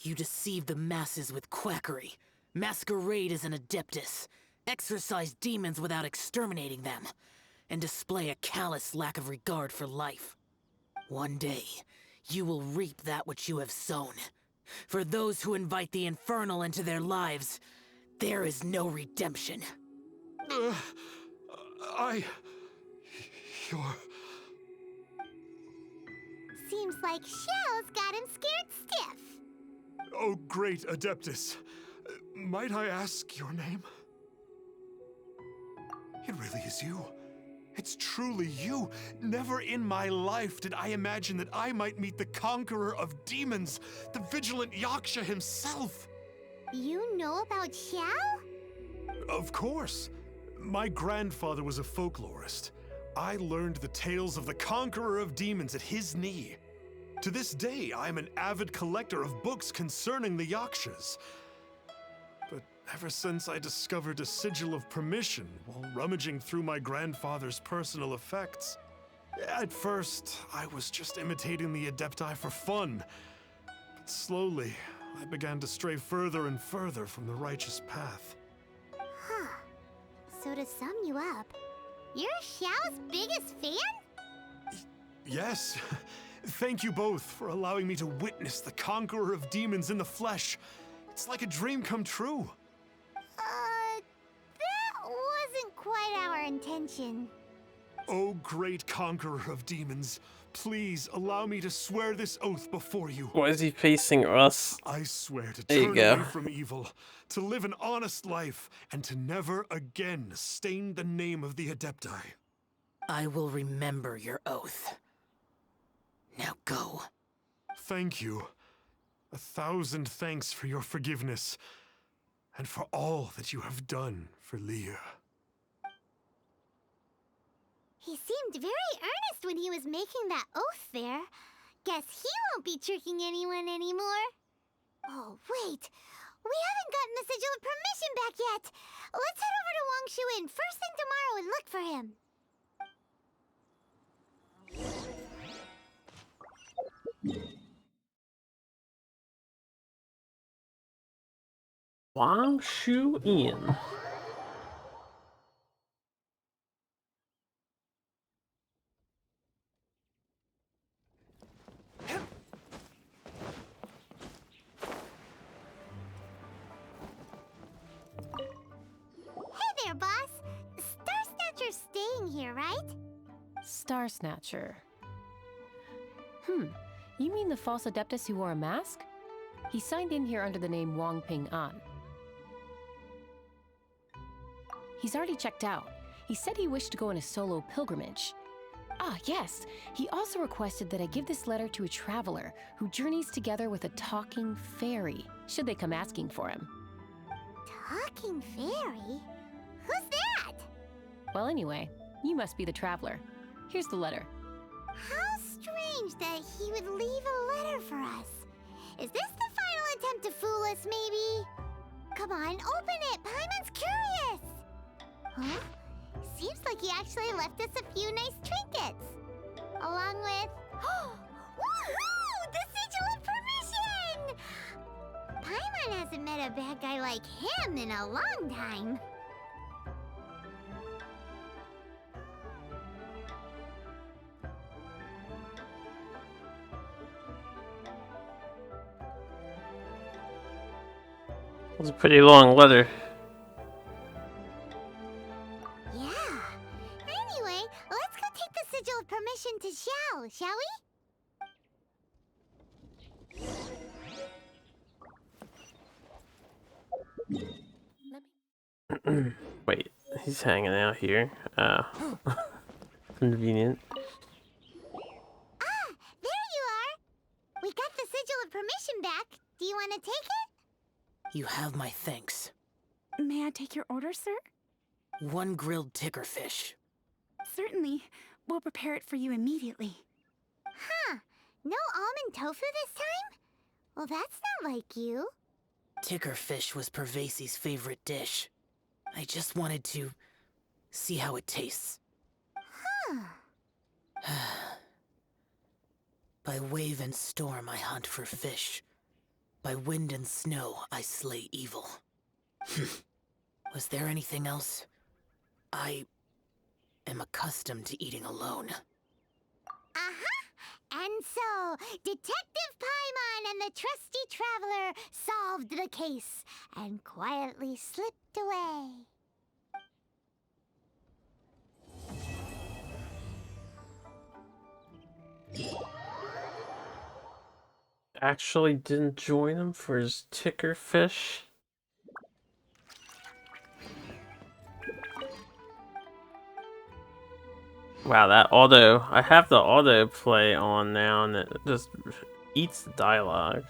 You deceive the masses with quackery, masquerade as an adeptus, exorcise demons without exterminating them, and display a callous lack of regard for life. One day, you will reap that which you have sown. For those who invite the infernal into their lives, there is no redemption.
You're...
Seems like Shell's got him scared stiff.
Oh, great Adeptus. Might I ask your name? It really is you. It's truly you. Never in my life did I imagine that I might meet the conqueror of demons, the vigilant Yaksha himself.
You know about Shell?
Of course. My grandfather was a folklorist. I learned the tales of the conqueror of demons at his knee. To this day, I am an avid collector of books concerning the Yakshas. But ever since I discovered a sigil of permission while rummaging through my grandfather's personal effects, at first, I was just imitating the Adepti for fun. But slowly, I began to stray further and further from the righteous path.
Huh. So to sum you up, you're Xiao's biggest fan?
Yes. Thank you both for allowing me to witness the conqueror of demons in the flesh. It's like a dream come true.
That wasn't quite our intention.
Oh, great conqueror of demons, please allow me to swear this oath before you.
Why is he facing us?
I swear to
There you
turn
go.
away from evil, to live an honest life, and to never again stain the name of the Adepti.
I will remember your oath. Now go.
Thank you. 1,000 thanks for your forgiveness, and for all that you have done for Leah.
He seemed very earnest when he was making that oath there. Guess he won't be tricking anyone anymore. Oh, wait. We haven't gotten the sigil of permission back yet. Let's head over to Wangshu Inn first thing tomorrow and look for him.
Wangshu Inn.
Hey there, boss. Star Snatcher's staying here, right?
Star Snatcher. You mean the false Adeptus who wore a mask? He signed in here under the name Wang Ping An. He's already checked out. He said he wished to go on a solo pilgrimage. Ah, yes. He also requested that I give this letter to a traveler who journeys together with a talking fairy, should they come asking for him.
Talking fairy? Who's that?
Well, anyway, you must be the traveler. Here's the letter.
How strange that he would leave a letter for us. Is this the final attempt to fool us, maybe? Come on, open it! Paimon's curious! Huh? Seems like he actually left us a few nice trinkets. Along with... Woohoo! The sigil of permission! Paimon hasn't met a bad guy like him in a long time.
It's a pretty long letter.
Yeah. Anyway, let's go take the sigil of permission to Xiao, shall we?
Wait, he's hanging out here. Convenient.
Ah, there you are. We got the sigil of permission back. Do you want to take it?
You have my thanks.
May I take your order, sir?
1 grilled ticker fish.
Certainly. We'll prepare it for you immediately.
Huh. No almond tofu this time? Well, that's not like you.
Ticker fish was Pervasi's favorite dish. I just wanted to see how it tastes.
Huh.
By wave and storm I hunt for fish. By wind and snow I slay evil. Was there anything else? I am accustomed to eating alone.
And so, Detective Paimon and the trusty traveler solved the case and quietly slipped away.
Actually didn't join him for his ticker fish. Wow, that auto. I have the auto play on now and it just eats the dialogue.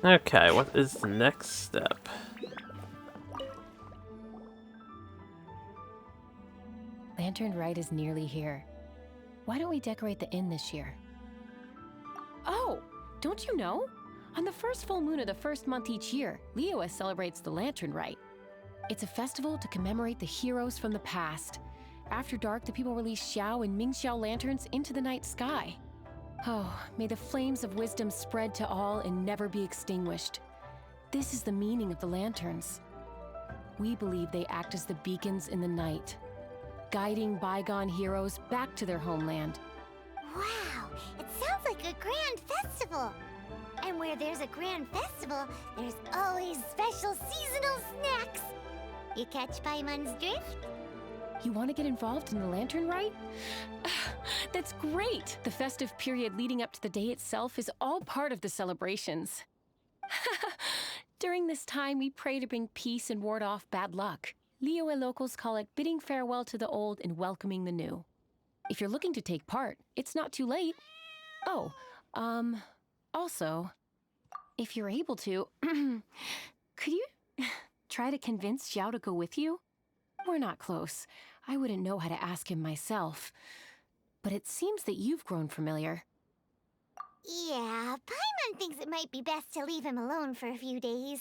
Okay, what is the next step?
Lantern Rite is nearly here. Why don't we decorate the inn this year? Oh, don't you know? On the first full moon of the first month each year, Liyue celebrates the Lantern Rite. It's a festival to commemorate the heroes from the past. After dark, the people release Xiao and Mingxiao lanterns into the night sky. Oh, may the flames of wisdom spread to all and never be extinguished. This is the meaning of the lanterns. We believe they act as the beacons in the night, guiding bygone heroes back to their homeland.
Wow, it sounds like a grand festival. And where there's a grand festival, there's always special seasonal snacks. You catch Paimon's drift?
You want to get involved in the Lantern Rite? That's great! The festive period leading up to the day itself is all part of the celebrations. During this time, we pray to bring peace and ward off bad luck. Liyue locals call it bidding farewell to the old and welcoming the new. If you're looking to take part, it's not too late. Oh, also, if you're able to, could you try to convince Xiao to go with you? We're not close. I wouldn't know how to ask him myself. But it seems that you've grown familiar.
Yeah, Paimon thinks it might be best to leave him alone for a few days.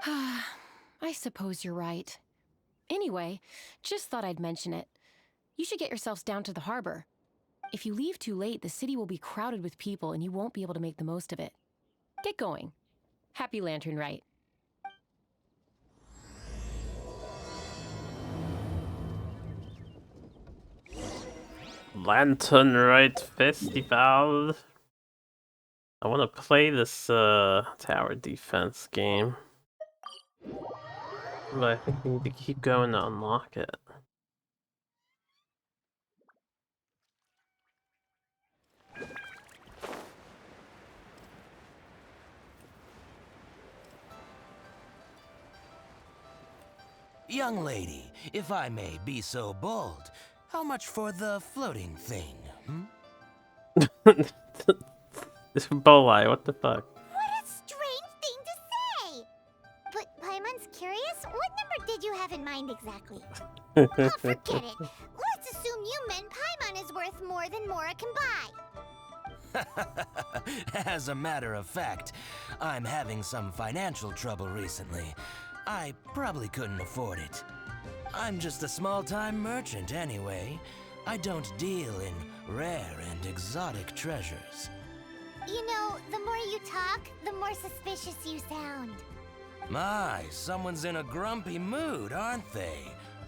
I suppose you're right. Anyway, just thought I'd mention it. You should get yourselves down to the harbor. If you leave too late, the city will be crowded with people and you won't be able to make the most of it. Get going. Happy Lantern Rite.
Lantern Rite Festival. I want to play this tower defense game, but I think we need to keep going to unlock it.
Young lady, if I may be so bold, how much for the floating thing,
Bolai, what the fuck?
What a strange thing to say! But Paimon's curious, what number did you have in mind exactly? Oh, forget it. Let's assume you meant Paimon is worth more than Mora can buy.
As a matter of fact, I'm having some financial trouble recently. I probably couldn't afford it. I'm just a small-time merchant anyway. I don't deal in rare and exotic treasures.
You know, the more you talk, the more suspicious you sound.
My, someone's in a grumpy mood, aren't they?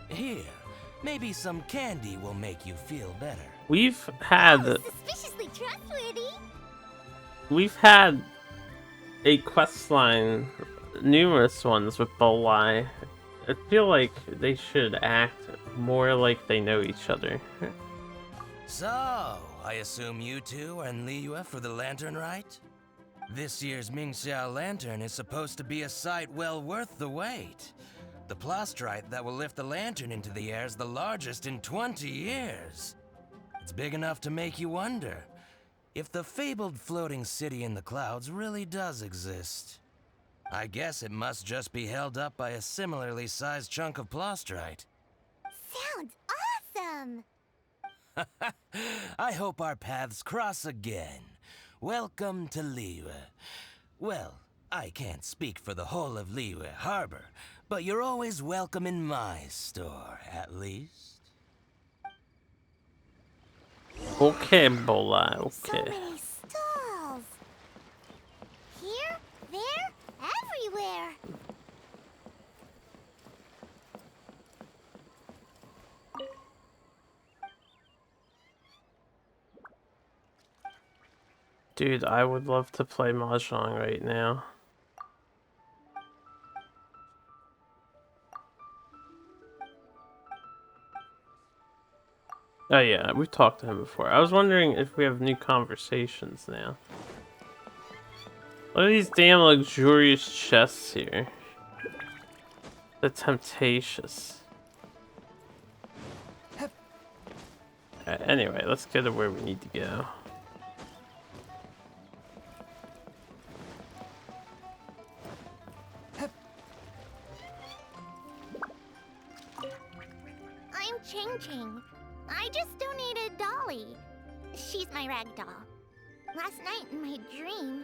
Here, maybe some candy will make you feel better.
We've had
Suspiciously trustworthy.
We've had a quest line, numerous ones with Bolai. I feel like they should act more like they know each other.
So, I assume you two are in Liyue for the Lantern Rite? This year's Mingxiao Lantern is supposed to be a sight well worth the wait. The plastrite that will lift the lantern into the air is the largest in 20 years. It's big enough to make you wonder if the fabled floating city in the clouds really does exist. I guess it must just be held up by a similarly sized chunk of plastrite.
Sounds awesome!
I hope our paths cross again. Welcome to Liyue. Well, I can't speak for the whole of Liyue Harbor, but you're always welcome in my store, at least.
Okay, Bola,
So
okay.
many stalls. Here, there, everywhere.
Dude, I would love to play Mahjong right now. Oh yeah, we've talked to him before. I was wondering if we have new conversations now. What are these damn luxurious chests here? The Temptatious. Anyway, let's get to where we need to go.
I'm Ching Ching. I just donated Dolly. She's my rag doll. Last night in my dream,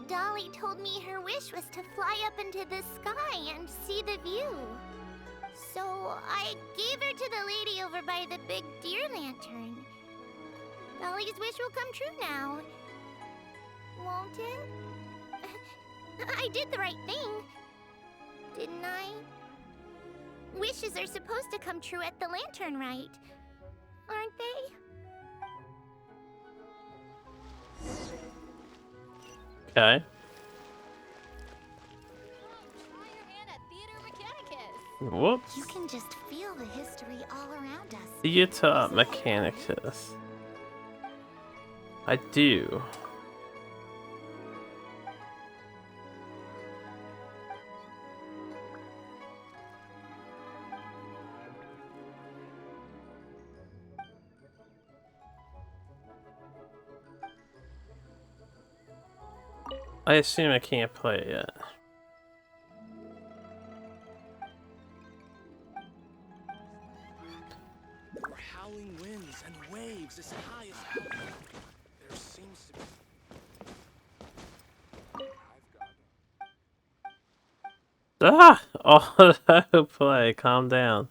Dolly told me her wish was to fly up into the sky and see the view. So I gave her to the lady over by the big deer lantern. Dolly's wish will come true now. Won't it? I did the right thing, didn't I? Wishes are supposed to come true at the lantern, right? Aren't they?
Okay.
Try your hand at Theater Mechanicus.
Whoops.
You can just feel the history all around us.
Theater Mechanicus. I do. I assume I can't play it yet.
There are howling winds and waves as high as mountains. There seems to be...
Ah! Oh, play. Calm down.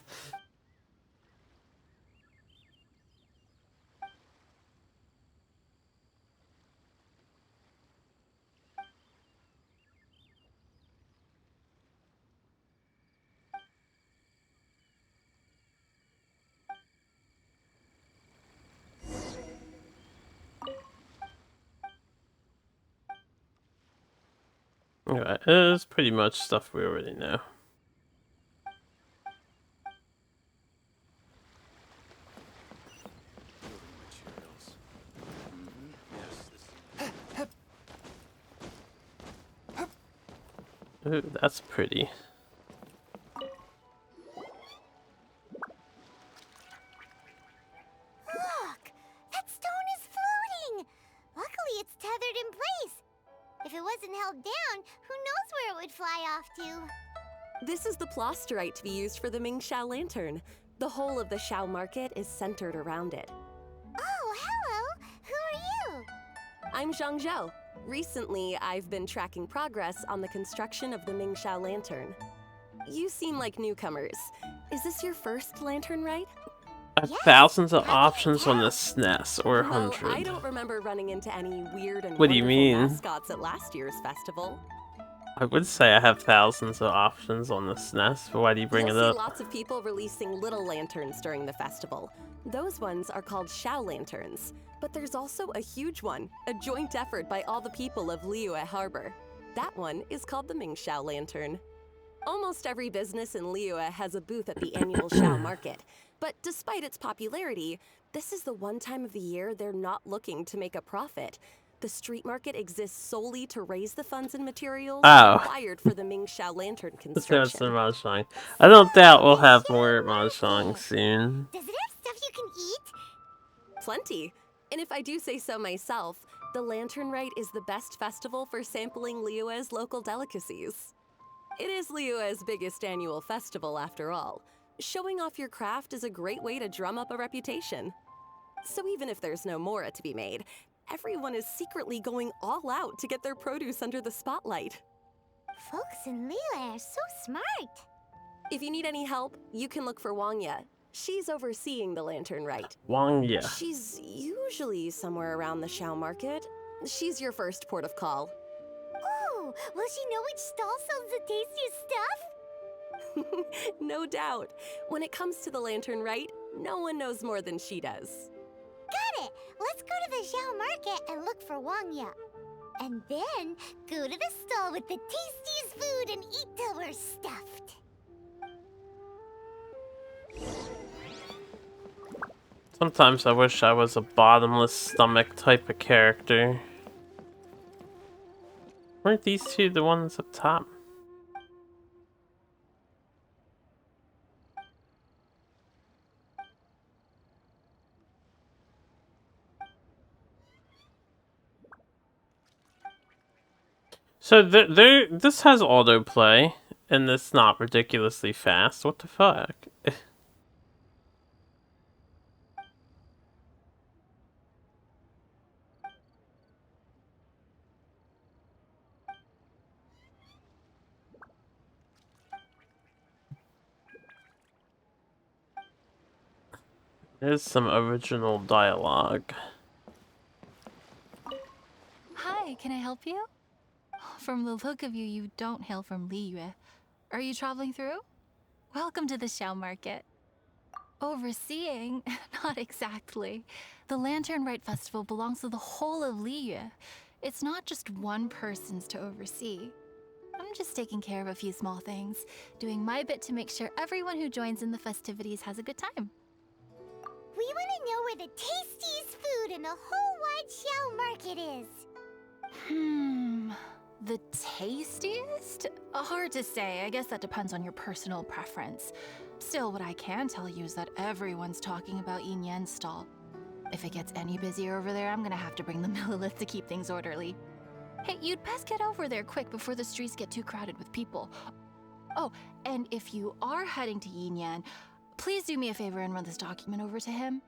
Alright, it's pretty much stuff we already know. Ooh, that's pretty.
Look! That stone is floating! Luckily it's tethered in place. If it wasn't held down, who knows where it would fly off to?
This is the plasterite to be used for the Mingxiao Lantern. The whole of the Xiao market is centered around it.
Oh, hello! Who are you?
I'm Zhang Zhou. Recently, I've been tracking progress on the construction of the Mingxiao Lantern. You seem like newcomers. Is this your first lantern ride?
I have thousands of options on the SNES, or
Well,
100.
I don't remember running into any weird and
What do you
wonderful
mean?
mascots at last year's festival.
I would say I have thousands of options on the SNES, but why do you bring
You'll
it
see
up?
lots of people releasing little lanterns during the festival. Those ones are called Xiao Lanterns. But there's also a huge one, a joint effort by all the people of Liyue Harbor. That one is called the Mingxiao Lantern. Almost every business in Liyue has a booth at the annual Xiao market. But despite its popularity, this is the one time of the year they're not looking to make a profit. The street market exists solely to raise the funds and materials
Oh.
required for the Mingxiao lantern
That's
construction.
the Mahjong. I don't doubt we'll have more Mahjong soon.
Does it have stuff you can eat?
Plenty. And if I do say so myself, the Lantern Rite is the best festival for sampling Liyue's local delicacies. It is Liyue's biggest annual festival, after all. Showing off your craft is a great way to drum up a reputation. So even if there's no mora to be made, everyone is secretly going all out to get their produce under the spotlight.
Folks in Liyue are so smart.
If you need any help, you can look for Wangya. She's overseeing the Lantern Rite.
Wangya.
She's usually somewhere around the Xiao Market. She's your first port of call.
Oh, will she know which stall sells the tastiest stuff?
No doubt. When it comes to the Lantern Rite, no one knows more than she does.
Got it! Let's go to the Xiao Market and look for Wangya. And then go to the stall with the tastiest food and eat till we're stuffed.
Sometimes I wish I was a bottomless stomach type of character. Weren't these two the ones up top? So this has autoplay, and it's not ridiculously fast. What the fuck? There's some original dialogue.
Hi, can I help you? From the look of you, you don't hail from Liyue. Are you traveling through? Welcome to the Xiao Market. Overseeing? Not exactly. The Lantern Rite Festival belongs to the whole of Liyue. It's not just one person's to oversee. I'm just taking care of a few small things, doing my bit to make sure everyone who joins in the festivities has a good time.
We want to know where the tastiest food in the whole wide Xiao Market is.
The tastiest? Hard to say. I guess that depends on your personal preference. Still, what I can tell you is that everyone's talking about Yin Yan's stall. If it gets any busier over there, I'm gonna have to bring the Millilith to keep things orderly. Hey, you'd best get over there quick before the streets get too crowded with people. Oh, and if you are heading to Yin Yan, please do me a favor and run this document over to him.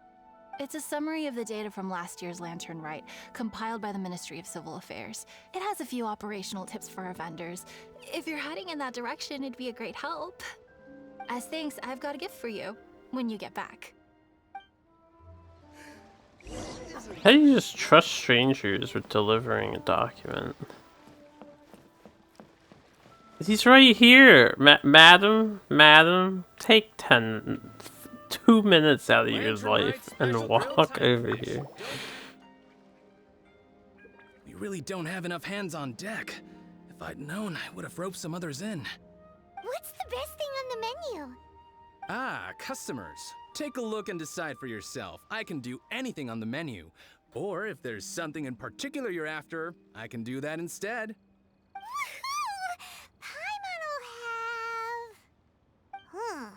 It's a summary of the data from last year's Lantern Rite, compiled by the Ministry of Civil Affairs. It has a few operational tips for our vendors. If you're heading in that direction, it'd be a great help. As thanks, I've got a gift for you when you get back.
How do you just trust strangers with delivering a document? He's right here! Madam, take 2 minutes out of your life and walk over here.
We really don't have enough hands on deck. If I'd known, I would have roped some others in.
What's the best thing on the menu?
Ah, customers. Take a look and decide for yourself. I can do anything on the menu. Or if there's something in particular you're after, I can do that instead.
Woohoo! Paimon will have...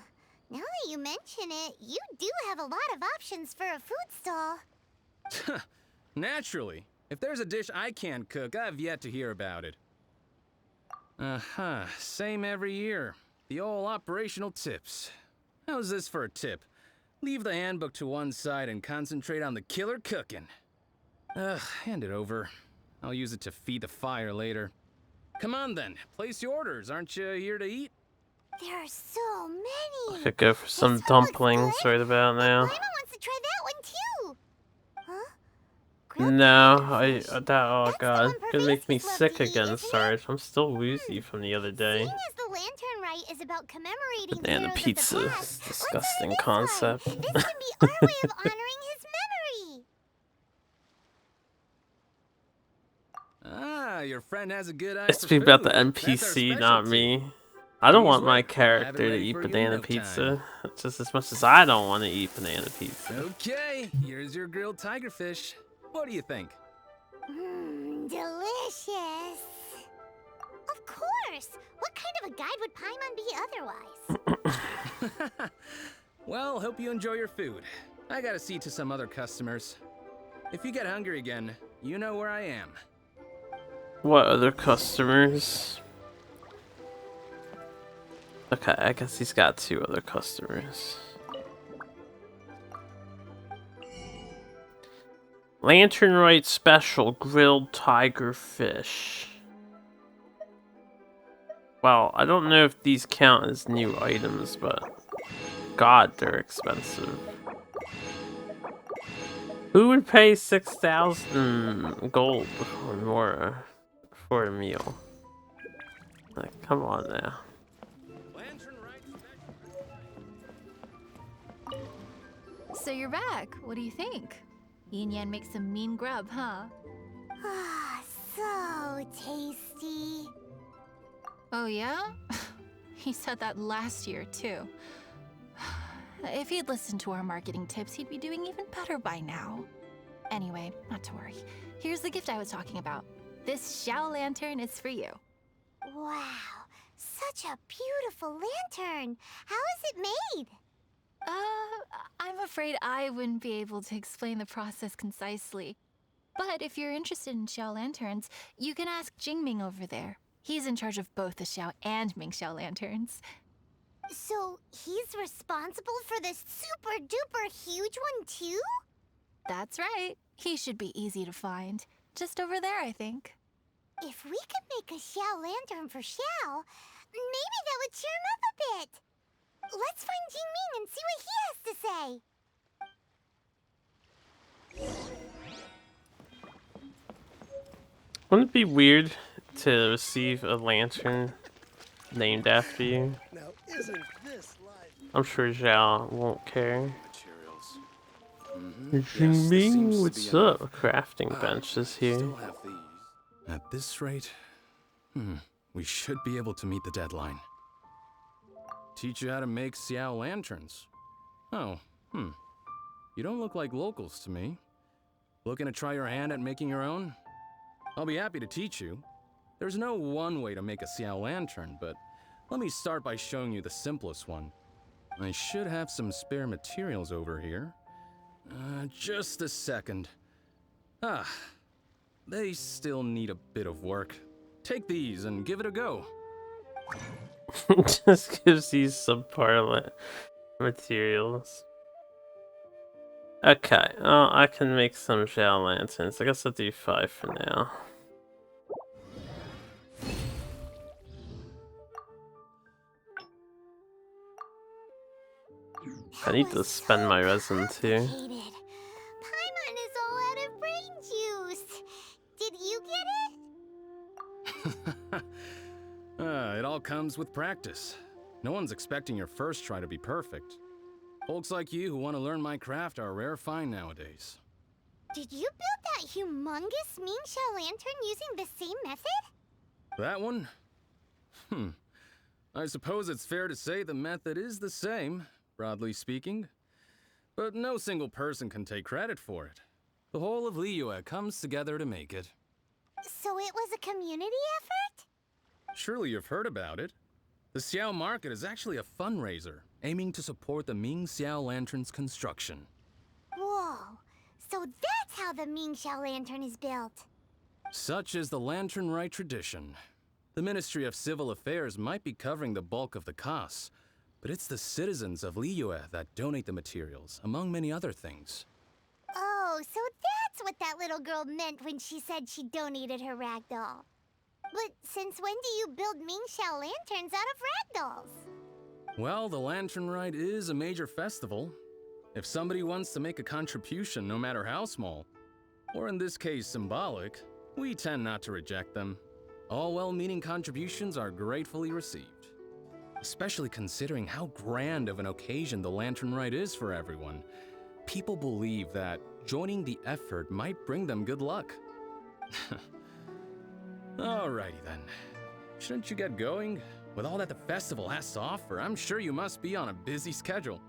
Now that you mention it, you do have a lot of options for a food stall.
Naturally. If there's a dish I can't cook, I've yet to hear about it. Same every year. The old operational tips. How's this for a tip? Leave the handbook to one side and concentrate on the killer cooking. Hand it over. I'll use it to feed the fire later. Come on then, place your orders. Aren't you here to eat?
There are so many.
I could go for some dumplings right about now.
Paimon wants to try that one too. Huh?
No, oh god, it's gonna make me sick again, sorry. I'm still woozy from the other day.
Seeing as the Lantern Rite is about commemorating
Banana
heroes
pizza,
of the past,
disgusting
let's
concept.
this can be our way of honoring his memory.
Ah, your friend has a good eye
It's
for
be about the
food. That's our
NPC, not
specialty.
me. I don't want
Please
my
wait. Have it
character to
ready
eat
for you in
banana
no
pizza,
time.
just as much as I don't want to eat banana pizza.
Okay, here's your grilled tigerfish. What do you think?
Mmm, delicious. Of course. What kind of a guide would Paimon be otherwise?
Well, hope you enjoy your food. I gotta see to some other customers. If you get hungry again, you know where I am.
What other customers? Okay, I guess he's got 2 other customers. Lantern Rite Special Grilled Tiger Fish. Well, I don't know if these count as new items, but God, they're expensive. Who would pay 6,000 gold or more for a meal? Like, come on now.
So you're back. What do you think? Yin Yan makes some mean grub, huh?
Ah, so tasty.
Oh yeah? He said that last year too. If he'd listened to our marketing tips, he'd be doing even better by now. Anyway, not to worry. Here's the gift I was talking about. This Xiao lantern is for you.
Wow, such a beautiful lantern. How is it made?
I'm afraid I wouldn't be able to explain the process concisely. But if you're interested in Xiao lanterns, you can ask Jingming over there. He's in charge of both the Xiao and Mingxiao lanterns.
So he's responsible for this super duper huge one too?
That's right. He should be easy to find. Just over there, I think.
If we could make a Xiao lantern for Xiao, maybe that would cheer him up a bit. Let's find Jingming and see what he has to say.
Wouldn't it be weird to receive a lantern named after you?
Now, isn't this life?
I'm sure Zhao won't care.
Yes, this
Jingming,
seems to
what's
be
up?
enough.
Crafting bench is here.
Still have these. At this rate, we should be able to meet the deadline. Teach you how to make Xiao lanterns. Oh, you don't look like locals to me. Looking to try your hand at making your own? I'll be happy to teach you. There's no one way to make a Xiao lantern, but let me start by showing you the simplest one. I should have some spare materials over here. Just a second. They still need a bit of work. Take these and give it a go.
Just gives you some parliament materials. Okay, I can make some Zhao lanterns. I guess I'll do 5 for now. I need to spend my resin too.
Paimon is all out of brain juice. Did you get it?
It all comes with practice. No one's expecting your first try to be perfect. Folks like you who want to learn my craft are a rare find nowadays.
Did you build that humongous Mingxiao lantern using the same method?
That one? I suppose it's fair to say the method is the same, broadly speaking. But no single person can take credit for it. The whole of Liyue comes together to make it.
So it was a community effort?
Surely you've heard about it. The Xiao Market is actually a fundraiser aiming to support the Ming Xiao Lantern's construction.
Whoa, so that's how the Mingxiao lantern is built.
Such is the Lantern Rite tradition. The Ministry of Civil Affairs might be covering the bulk of the costs, but it's the citizens of Liyue that donate the materials, among many other things.
Oh, so that's what that little girl meant when she said she donated her ragdoll. But since when do you build Mingxiao lanterns out of ragdolls?
Well, the Lantern Rite is a major festival. If somebody wants to make a contribution, no matter how small, or in this case symbolic, we tend not to reject them. All well-meaning contributions are gratefully received. Especially considering how grand of an occasion the Lantern Rite is for everyone. People believe that joining the effort might bring them good luck. Alrighty then. Shouldn't you get going? With all that the festival has to offer, I'm sure you must be on a busy schedule.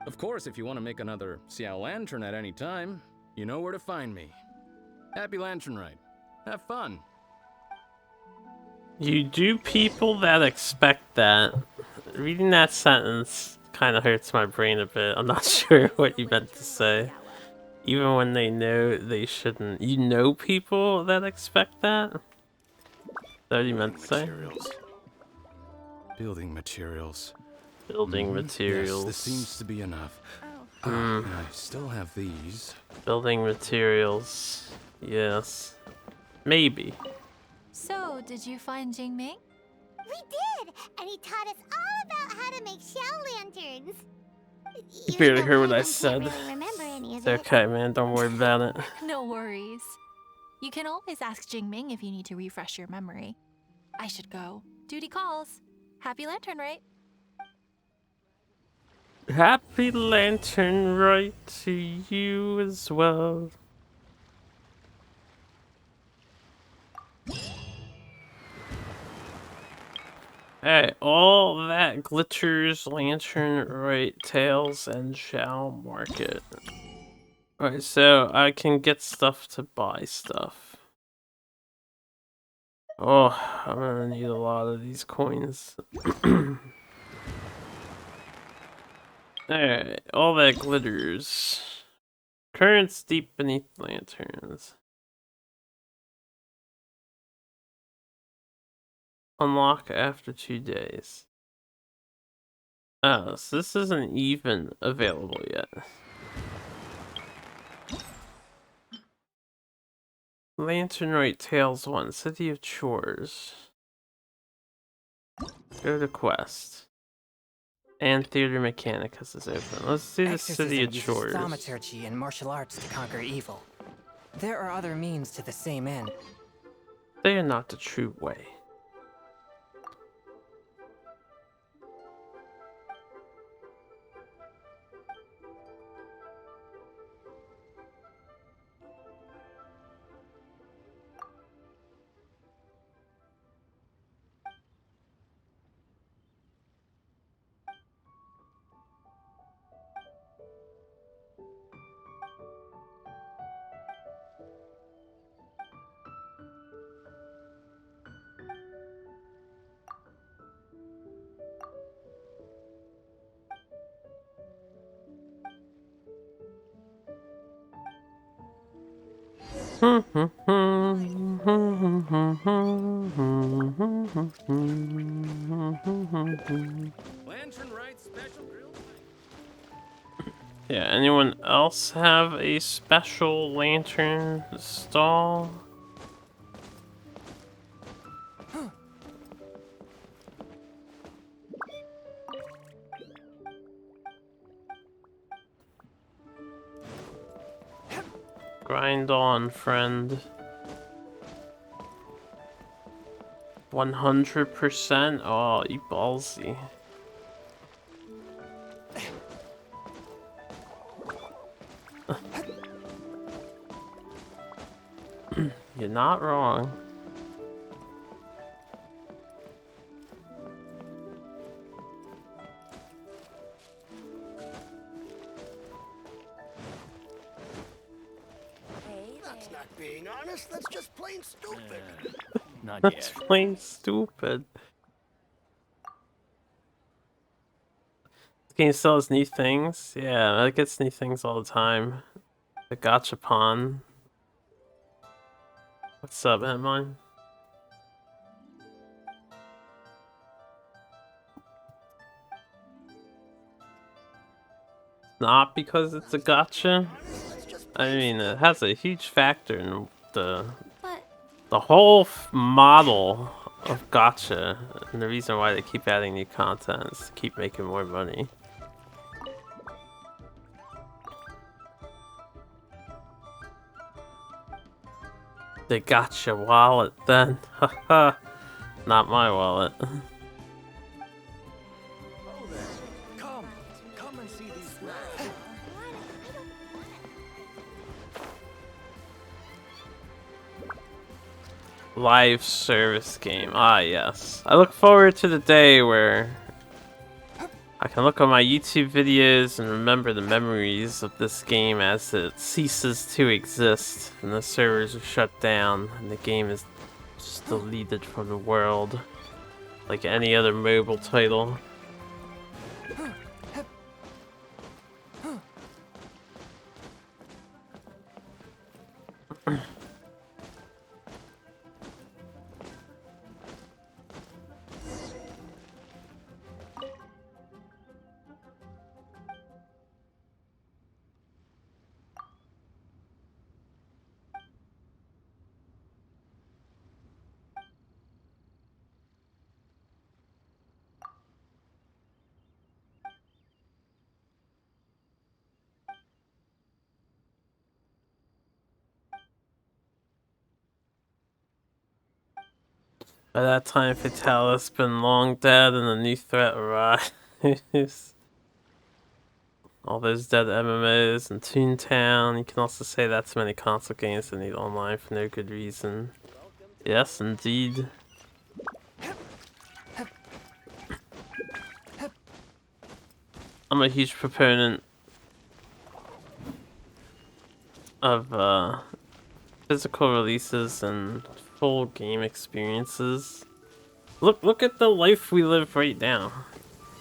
Of course, if you want to make another Xiao Lantern at any time, you know where to find me. Happy Lantern Rite. Have fun.
You do people that expect that. Reading that sentence kind of hurts my brain a bit. I'm not sure what you meant to say. Even when they know they shouldn't. You know people that expect that? Is that what you meant to say?
Building materials.
Building
Yes,
materials.
this seems to be enough.
Hmm.
And I still have these.
Building materials. Yes. Maybe.
So, did you find Jingming?
We did! And he taught us all about how to make shell lanterns.
You
Even
barely
though
heard
one
what I
of them
said.
can't really remember any of
It's okay, man. Don't worry about it.
No worries. You can always ask Jingming if you need to refresh your memory. I should go. Duty calls. Happy Lantern Rite.
Happy Lantern Rite to you as well. Hey, all that glitters, Lantern Rite, tails, and shall market. Alright, so I can get stuff to buy stuff. Oh, I'm gonna need a lot of these coins. Alright, all that glitters. Currents deep beneath lanterns. Unlock after 2 days. Oh, so this isn't even available yet. Lantern Rite Tales 1, City of Chores. Go to quest. And Theater Mechanicus is open. Let's do the City of
Exorcism uses
Chores.
thaumaturgy and martial arts to conquer evil. There are other means to the same end.
They are not the true way.
Lantern Rite special grill.
Yeah, anyone else have a special lantern stall? Grind on, friend. 100%? Oh, you ballsy. You're not wrong.
That's not being honest. That's just plain stupid.
Not
That's
yet.
plain stupid. This game still has new things? Yeah, it gets new things all the time. The gachapon. What's up, Hitmon? Not because it's a gacha. I mean, it has a huge factor in the whole model of gacha, and the reason why they keep adding new content is to keep making more money. They got your wallet then. Haha. Not my wallet.
Come and see these.
Live service game. Ah, yes. I look forward to the day where I can look at my YouTube videos and remember the memories of this game as it ceases to exist and the servers are shut down and the game is just deleted from the world like any other mobile title. By that time, Fatalis been long dead and a new threat arrives. All those dead MMOs in Toontown. You can also say that's many console games that need online for no good reason. Yes, indeed. I'm a huge proponent of physical releases and full game experiences. Look at the life we live right now.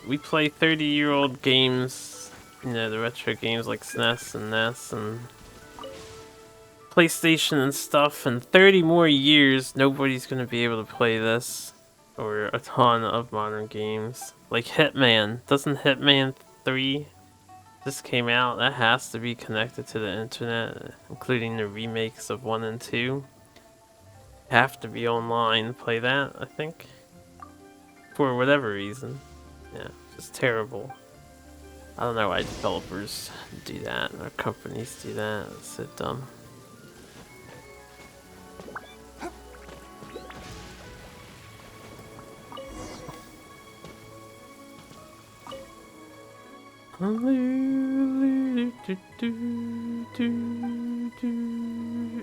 We play 30-year-old games, you know, the retro games like SNES and NES and PlayStation and stuff, and 30 more years nobody's gonna be able to play this or a ton of modern games. Like Hitman. Doesn't Hitman 3 just came out? That has to be connected to the internet, including the remakes of 1 and 2. Have to be online to play that, I think. For whatever reason. Yeah, it's terrible. I don't know why developers do that, or companies do that. It's so dumb.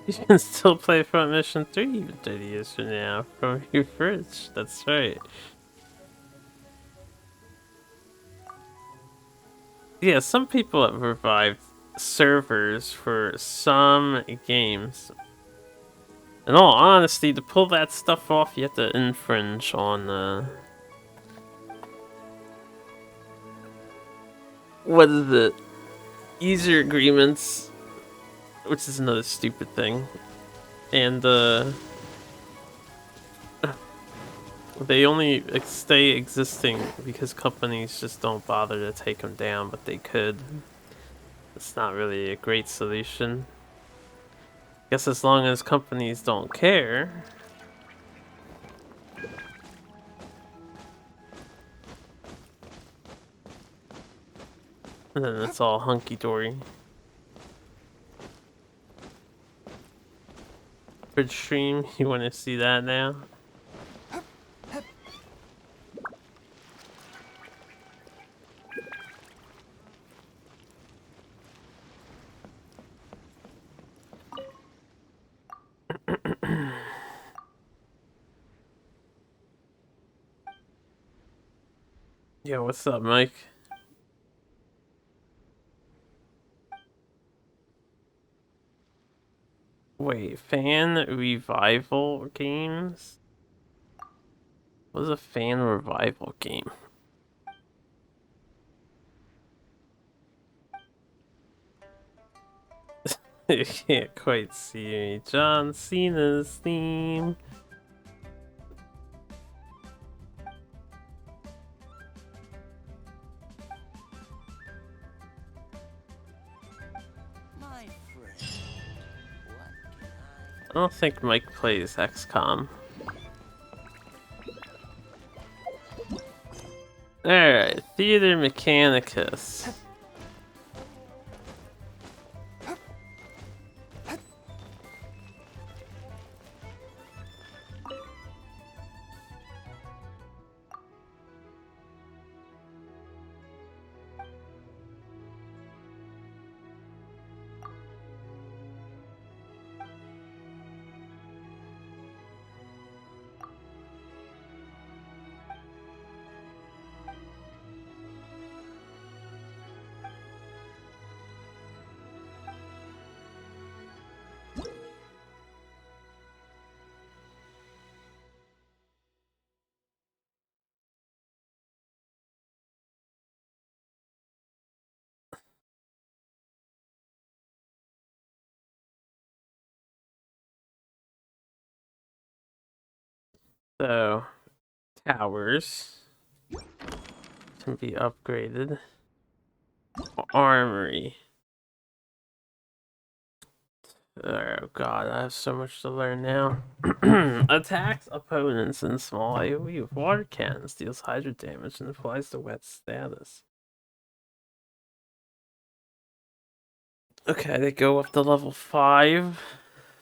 You can still play Front Mission 3 even 30 years from now from your fridge. That's right. Yeah, some people have revived servers for some games. In all honesty, to pull that stuff off, you have to infringe on, what is it? User agreements, which is another stupid thing. And, they only stay existing because companies just don't bother to take them down, but they could. It's not really a great solution. Guess as long as companies don't care. And then it's all hunky-dory. Bridge stream, you want to see that now? Yo, what's up, Mike? Wait, fan revival games? What is a fan revival game? You can't quite see me. John Cena's theme. I don't think Mike plays XCOM. Alright, Theater Mechanicus. So, towers can be upgraded. Armory. Oh god, I have so much to learn now. Attacks opponents in small AoE with water cannons, deals hydro damage, and applies the wet status. Okay, they go up to level 5.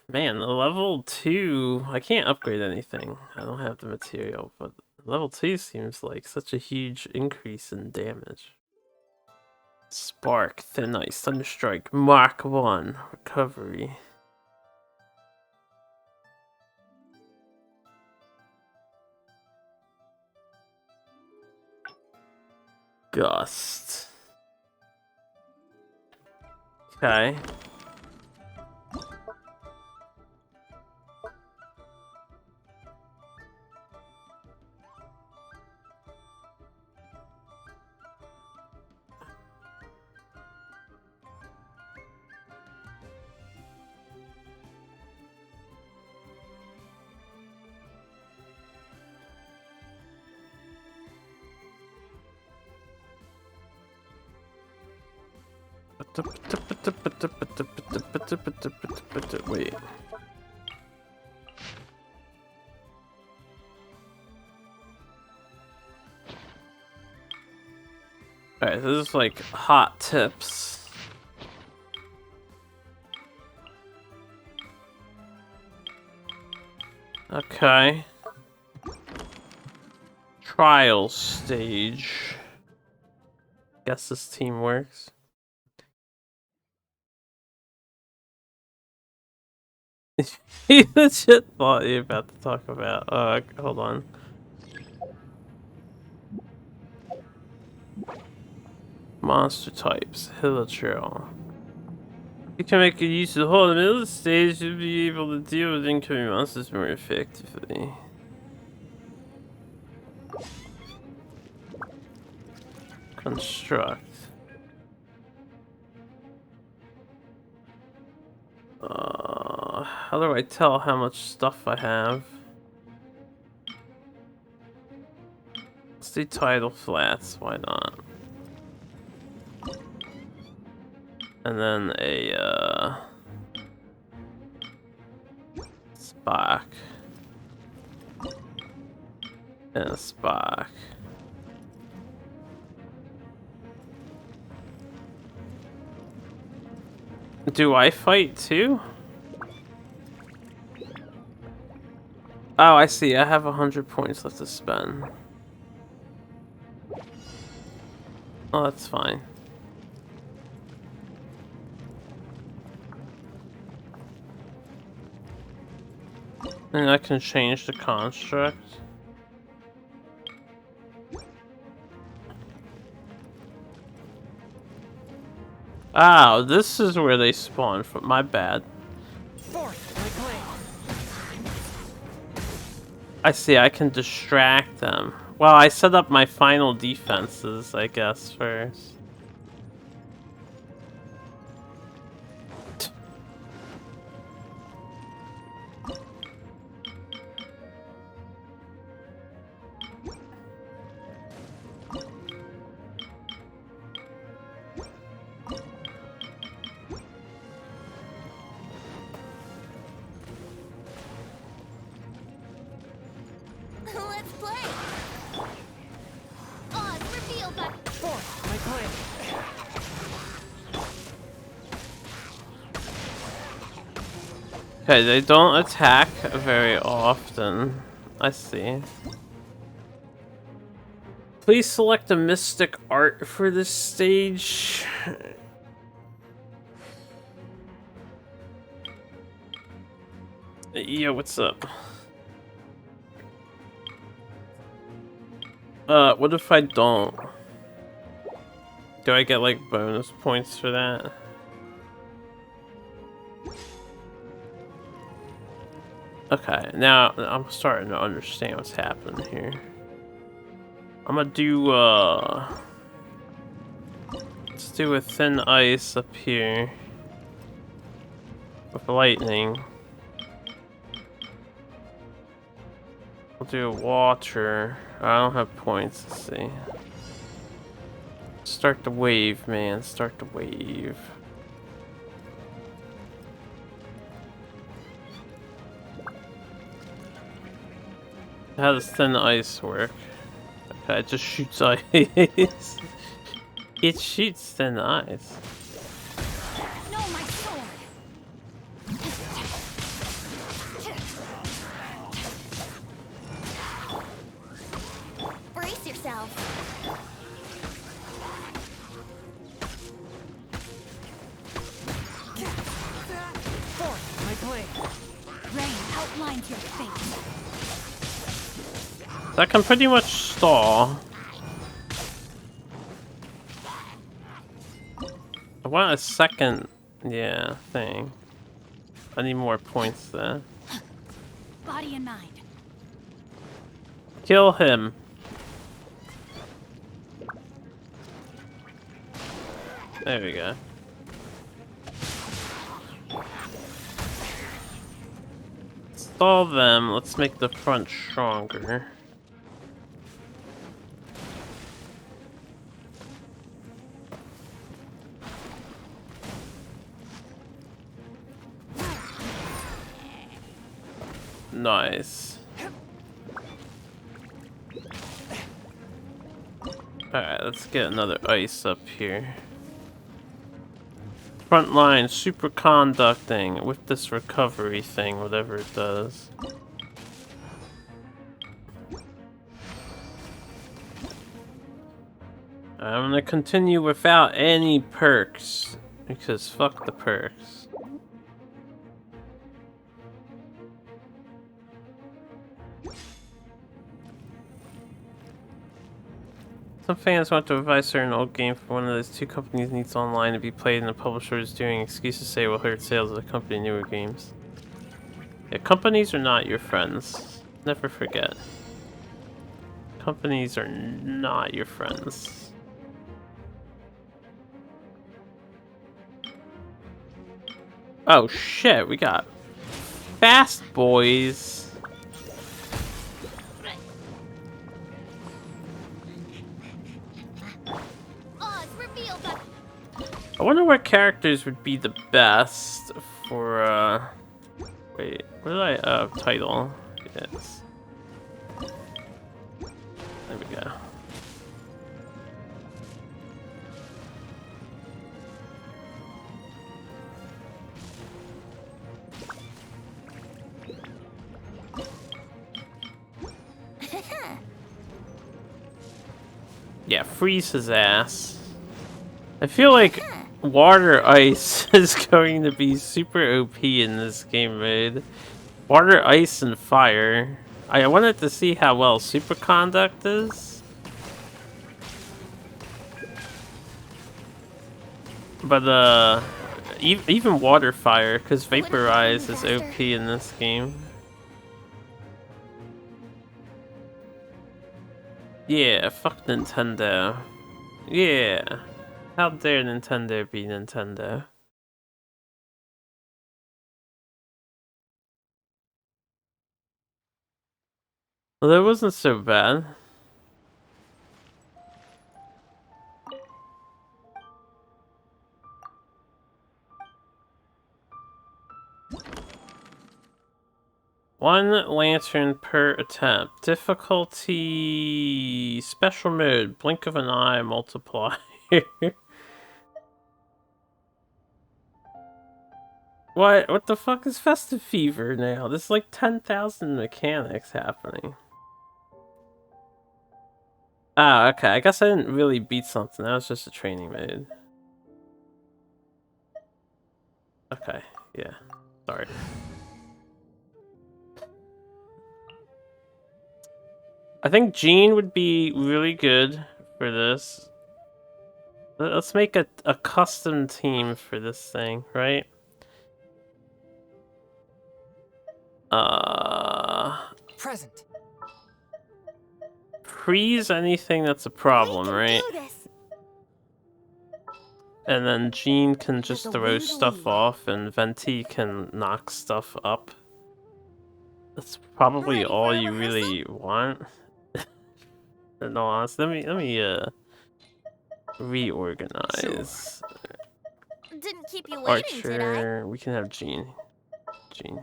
Man, the level 2, I can't upgrade anything. I don't have the material, but level 2 seems like such a huge increase in damage. Spark, Thin Ice, Thunderstrike, Mark 1, Recovery. Gust. Okay. Wait. Alright, this is like hot tips. Okay. Trial stage. Guess this team works. You legit thought you were about to talk about. Hold on. Monster types, Hilichurl. You can make use of the whole middle of the stage to be able to deal with incoming monsters more effectively. Construct. How do I tell how much stuff I have? Let's do tidal flats, why not? And then a spark. And a spark. Do I fight too? Oh, I see. I have 100 points left to spend. Oh, that's fine. And I can change the construct. Oh, this is where they spawn from. My bad. I see, I can distract them. Well, I set up my final defenses, I guess, first.
Let's play! Oz, reveal back forth, my clan!
Okay, they don't attack very often. I see. Please select a mystic art for this stage. Yo, what's up? What if I don't? Do I get like bonus points for that? Okay, now I'm starting to understand what's happening here. I'm gonna do let's do a thin ice up here with lightning. We'll do water. I don't have points. Let's see. Start the wave, man. Start the wave. How does thin ice work? Okay, it just shoots ice. It shoots thin ice.
No, my sword. Brace yourself.
Forth, my blade. Rain outlines your fate.
That can pretty much stall. I want a second, yeah, thing. I need more points there.
Body and mind.
Kill him. There we go. Stall them. Let's make the front stronger. Nice. Alright, let's get another ice up here. Front line superconducting with this recovery thing, whatever it does. I'm gonna continue without any perks, because fuck the perks. Some fans want to revise certain old game for one of those two companies needs online to be played and the publisher is doing excuses say will hurt sales of the company newer games. Yeah, companies are not your friends. Never forget. Companies are not your friends. Oh shit, we got fast boys. I wonder what characters would be the best for, wait, what did I, title? Yes. There we go. Yeah, freeze his ass. I feel like water ice is going to be super OP in this game mode. Water, ice, and fire. I wanted to see how well superconduct is. But even water fire, because vaporize is OP in this game. Yeah, fuck Nintendo. Yeah. How dare Nintendo be Nintendo? Well, that wasn't so bad. One lantern per attempt. Difficulty... Special mode. Blink of an eye multiplier. What the fuck is Festive Fever now? There's like 10,000 mechanics happening. Ah, okay. I guess I didn't really beat something. That was just a training mode. Okay, yeah. Sorry. I think Jean would be really good for this. Let's make a custom team for this thing, right?
Present.
Freeze anything that's a problem, right? And then Jean can just throw stuff off and Venti can knock stuff up. That's probably all you really want. In all honesty, let me reorganize.
Didn't keep you waiting, did I?
Archer, we can have Jean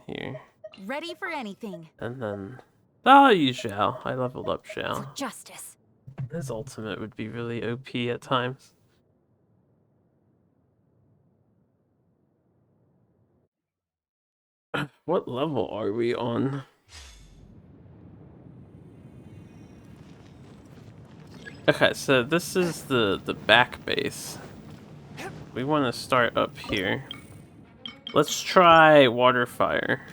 here.
Ready for anything.
And then I'll use Zhao. I leveled up Zhao.
For justice.
His ultimate would be really OP at times. What level are we on? Okay, so this is the back base. We want to start up here. Let's try water fire.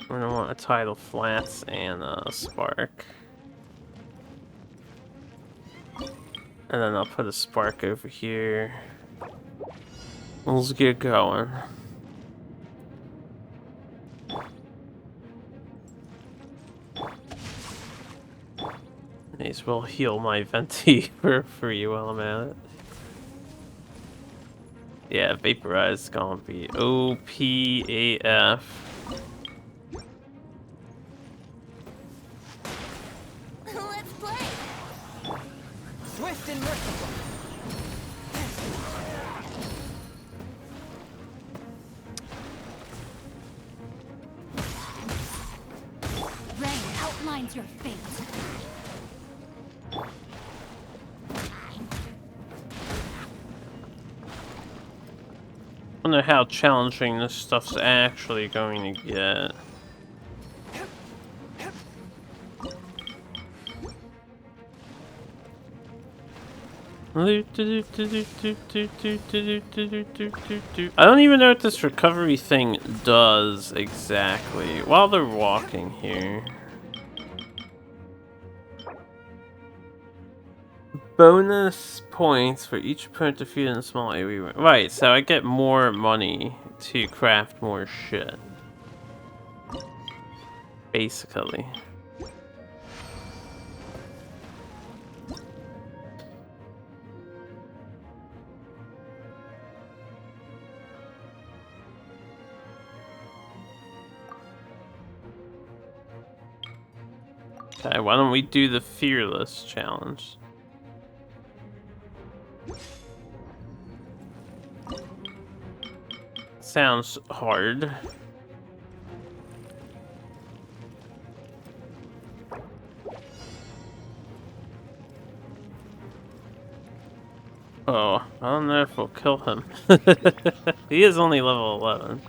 We're gonna want a tidal flats and a spark. And then I'll put a spark over here. Let's get going. May as well heal my venti for free while I'm at it. Yeah, vaporize is gonna be OPAF.
Let's play.
Swift and merciful.
Rain outlines your fate.
I wonder how challenging this stuff's actually going to get. I don't even know what this recovery thing does exactly while they're walking here. Bonus points for each opponent defeated in a small area. Right, so I get more money to craft more shit. Basically. Okay, why don't we do the Fearless challenge? Sounds hard. Oh, I don't know if we'll kill him. He is only level 11.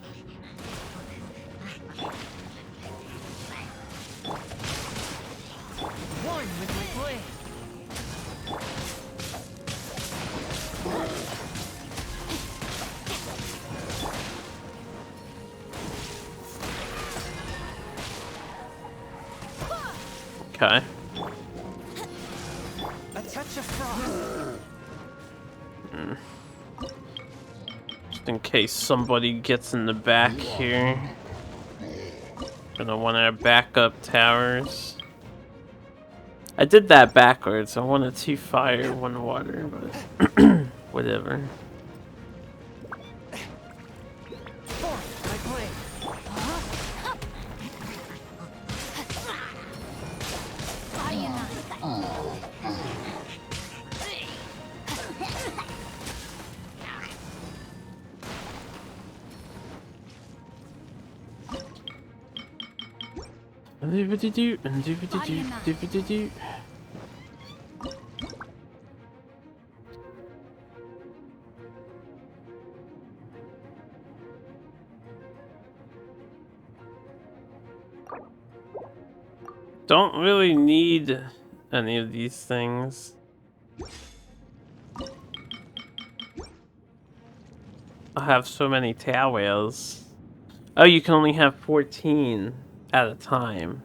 One with my blade.
Okay.
A touch of frost.
Just in case somebody gets in the back here. Gonna want our backup towers. I did that backwards. I wanted 2 fire, 1 water, but whatever.
My blade.
Body and mind.
Doobity-doo, and doobity-doo, doobity-doo. Don't really need any of these things. I have so many towels. Oh, you can only have 14 at a time.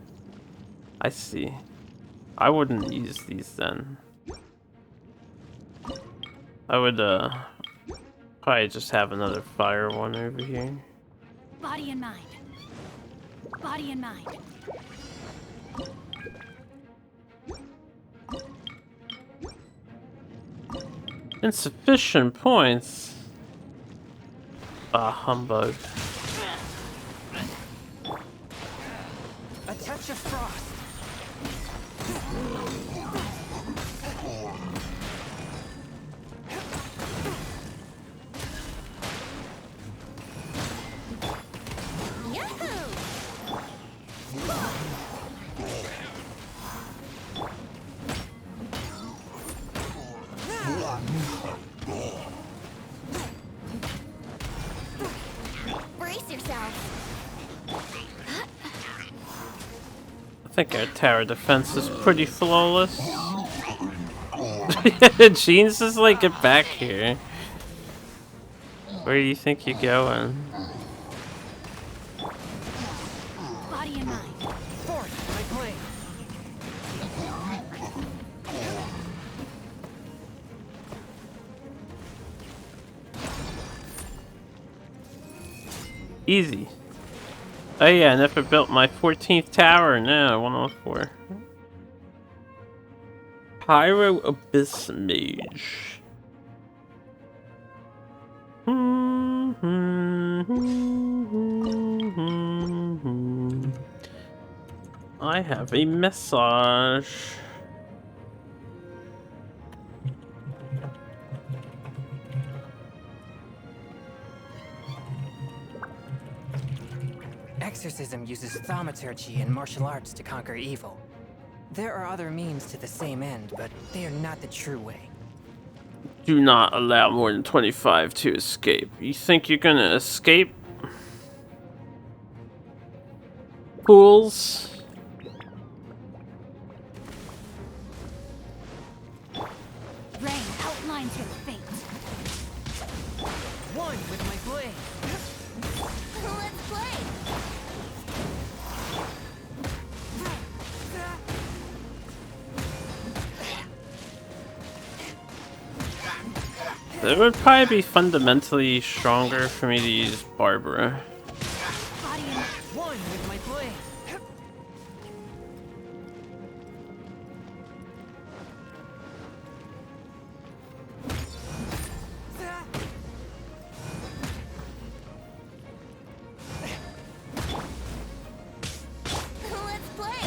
I see. I wouldn't use these then. I would probably just have another fire one over here.
Body and mind. Body and mind.
Insufficient points. Ah, humbug.
Brace yourself.
I think our tower defense is pretty flawless. Jeans is like, get back here. Where do you think you're going?
Body and mind.
Forth, my blade.
Easy. Oh yeah, I never built my 14th tower. No, 104. Pyro Abyss Mage. I have a message.
Exorcism uses thaumaturgy and martial arts to conquer evil. There are other means to the same end, but they are not the true way.
Do not allow more than 25 to escape. You think you're gonna escape? Fools?
Rain outlines your fate.
One with my blade.
Let's play.
It would probably be fundamentally stronger for me to use Barbara.
Body and
One with my blade.
Let's play.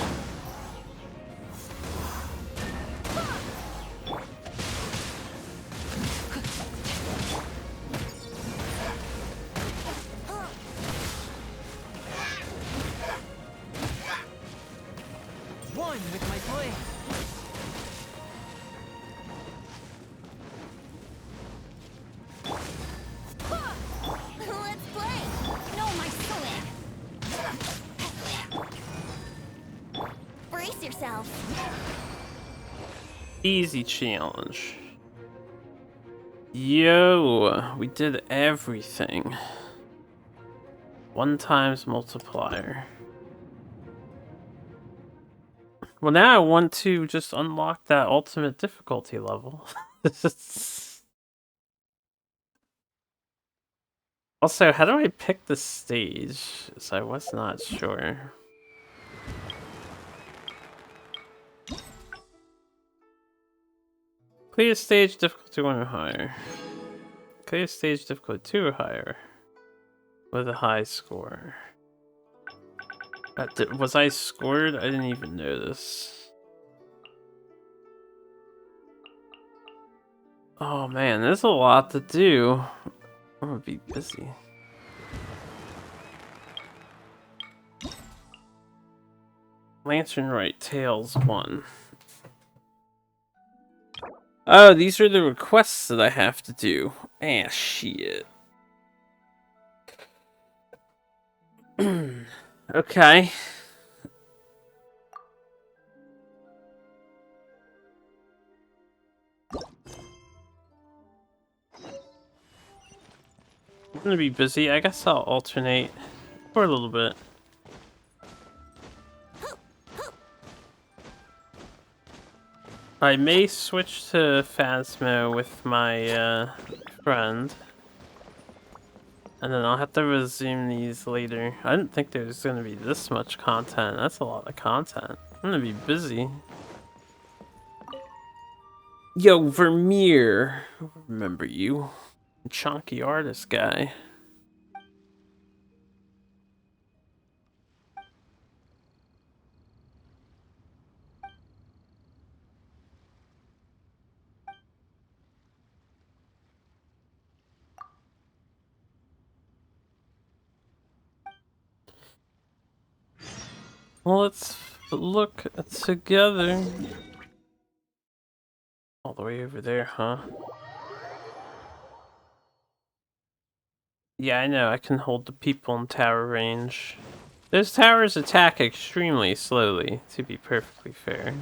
One with my blade.
Let's play.
no, my sword.
Brace yourself.
Easy challenge. Yo, we did everything. 1 times multiplier. Well, now I want to just unlock that ultimate difficulty level. Also, how do I pick the stage? So I was not sure. Clear stage difficulty 1 or higher. Clear stage difficulty 2 or higher. With a high score. Was I scored? I didn't even notice. Oh man, there's a lot to do. I'm gonna be busy. Lantern Rite Tales 1. Oh, these are the requests that I have to do. Ah, shit. Okay. I'm gonna be busy. I guess I'll alternate for a little bit. I may switch to Phasmo with my friend. And then I'll have to resume these later. I didn't think there was gonna be this much content. That's a lot of content. I'm gonna be busy. Yo, Vermeer. Remember you. Chunky artist guy. Well, let's look together. All the way over there, huh? Yeah, I know. I can hold the people in tower range. Those towers attack extremely slowly, to be perfectly fair.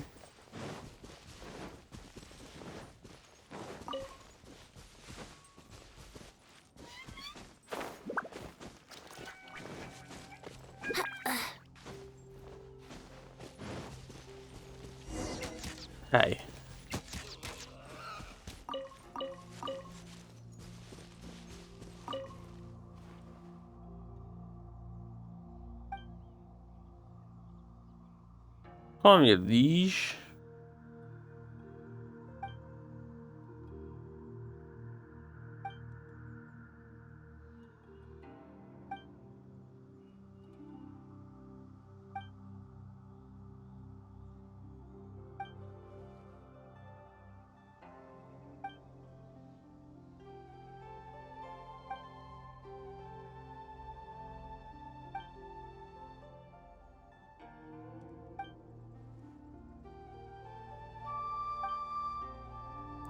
Hey. Call me a liege.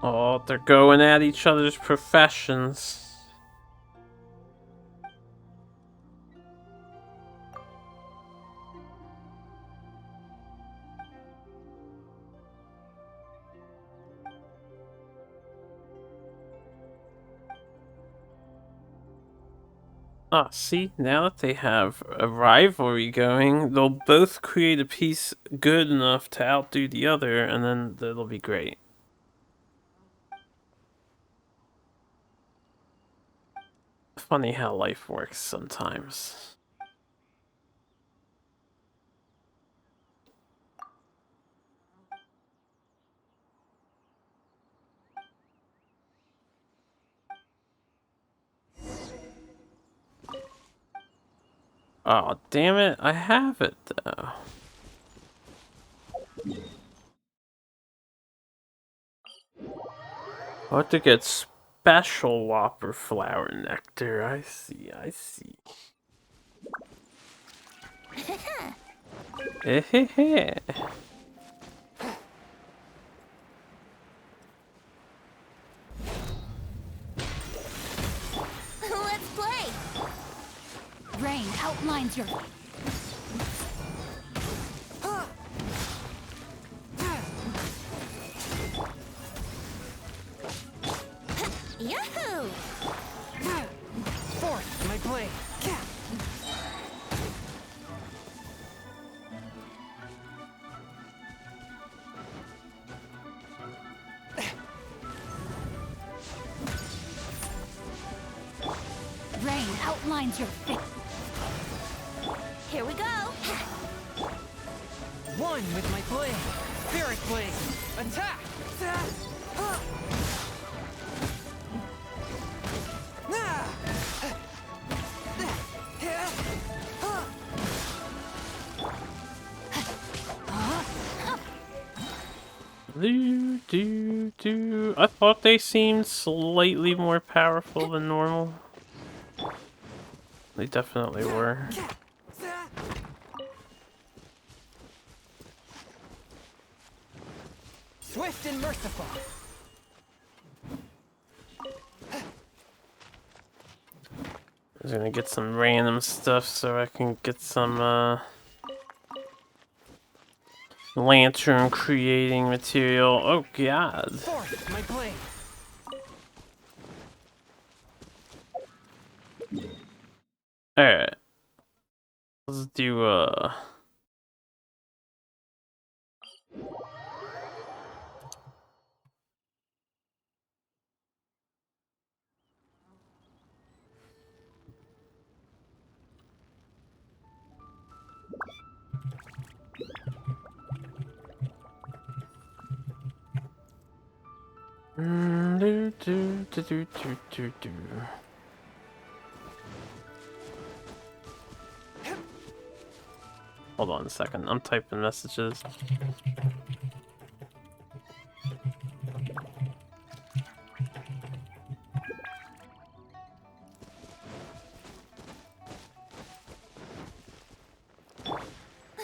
Oh, they're going at each other's professions. Ah, see, now that they have a rivalry going, they'll both create a piece good enough to outdo the other, and then that'll be great. Funny how life works sometimes. Oh, damn it, I have it though. I have to get special Whopper flower nectar. I see, I see. Hehehe.
Let's play!
Rain outlines your...
Yahoo!
Forth my blade.
Rain outlines your fate.
Here we go!
One with my blade. Spirit blade. Attack!
I thought they seemed slightly more powerful than normal. They definitely were.
Swift and merciful.
I was gonna get some random stuff so I can get some lantern creating material. Oh god.
Forth my blade.
Alright. Let's do Hold on a second, I'm typing messages.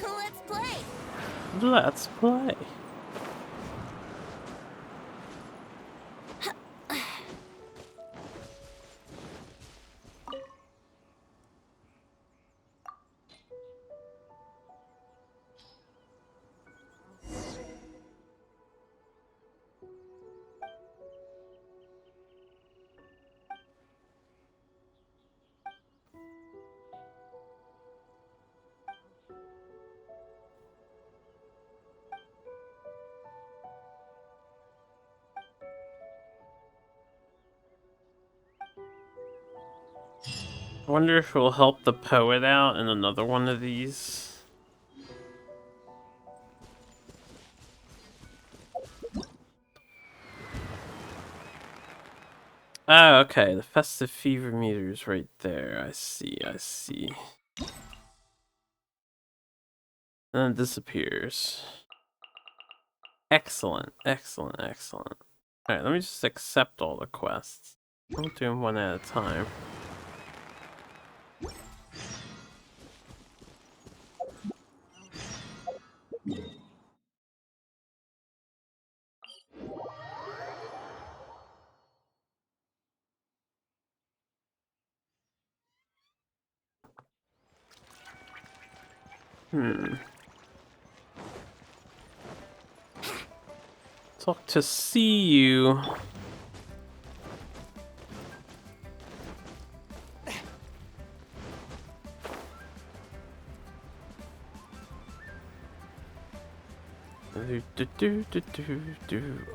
Let's play!
Let's play. I wonder if it will help the poet out in another one of these. Oh, okay. The festive fever meter is right there. I see, I see. And then it disappears. Excellent, excellent, excellent. Alright, let me just accept all the quests. I'll do them one at a time. Talk to see you.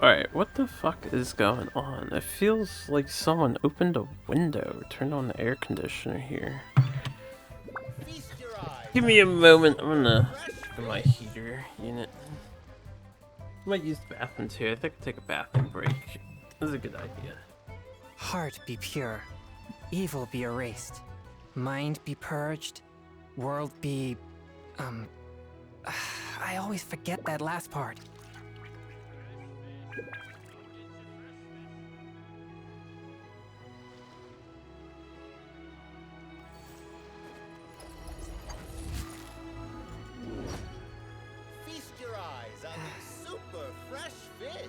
Alright, what the fuck is going on? It feels like someone opened a window, turned on the air conditioner here. Give me a moment, I'm gonna go to my heater unit. I might use the bathroom too. I think I'll take a bathroom break. This is a good idea.
Heart be pure, evil be erased, mind be purged, world be... I always forget that last part.
Feast your eyes on these super fresh fish.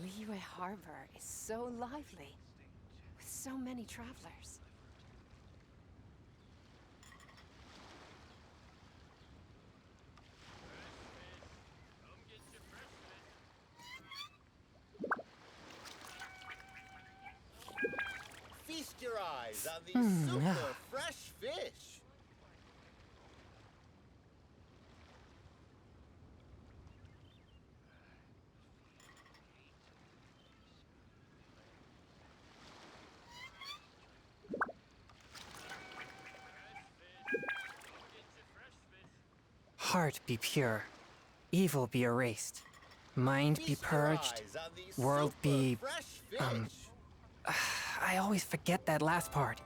Liyue Harbor is so lively, with so many travelers.
Feast your eyes on these super fresh fish.
Heart be pure, evil be erased, mind be purged, world be... I always forget that last part.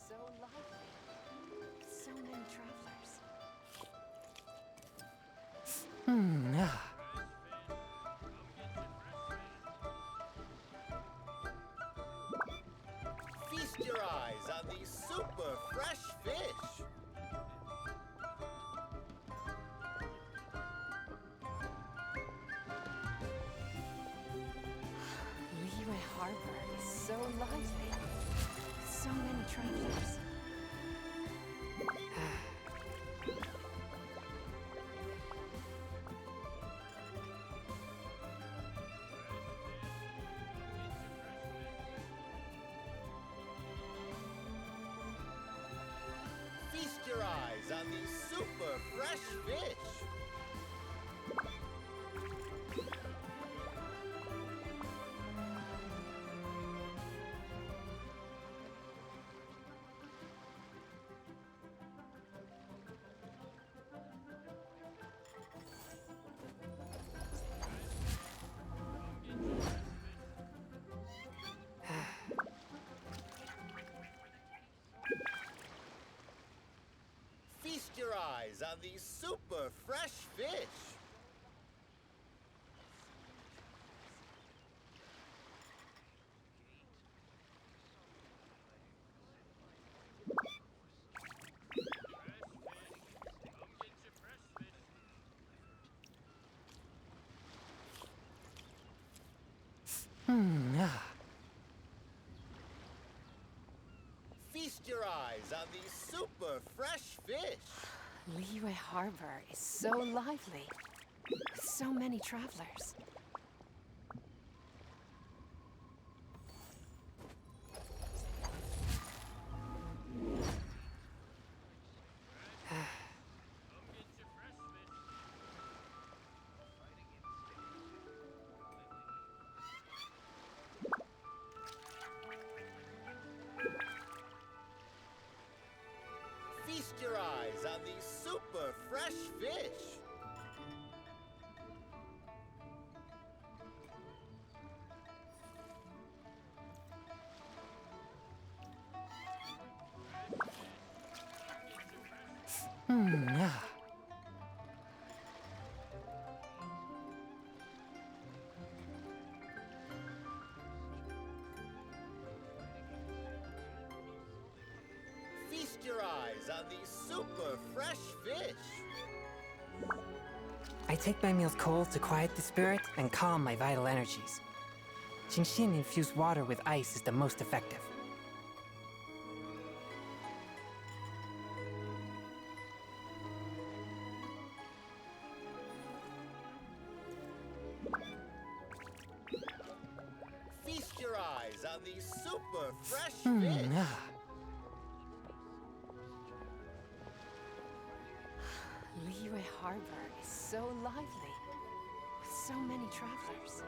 So lively, with so many travelers.
Feast your eyes on these super fresh fish.
Liyue Harbor is so lively, with so many travelers.
Feast your eyes on these super fresh fish. Feast your eyes on these super fresh fish. Feast your eyes on these super fresh fish.
Liyue Harbor is so lively, with so many travelers.
Feast your eyes on these super fresh fish.
I take my meals cold to quiet the spirit and calm my vital energies. Genshin infused water with ice is the most effective.
Feast your eyes on these super fresh fish.
Liyue Harbor is so lively, with so many travelers.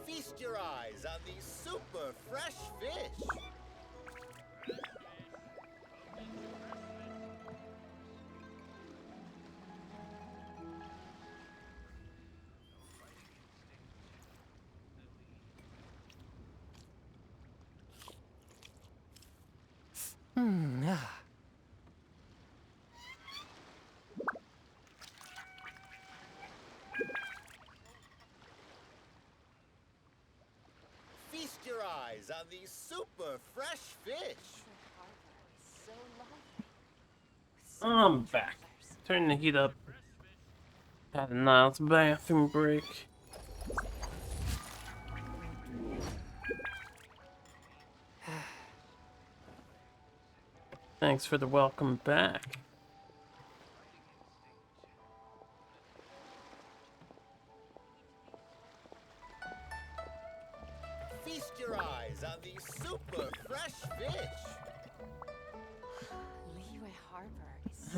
Feast your eyes on these super fresh fish. Feast your eyes on these super fresh fish.
I'm back. Turn the heat up. Had a nice bathroom break. Thanks for the welcome back.
Feast your eyes on these super fresh fish.
Liyue Harbor is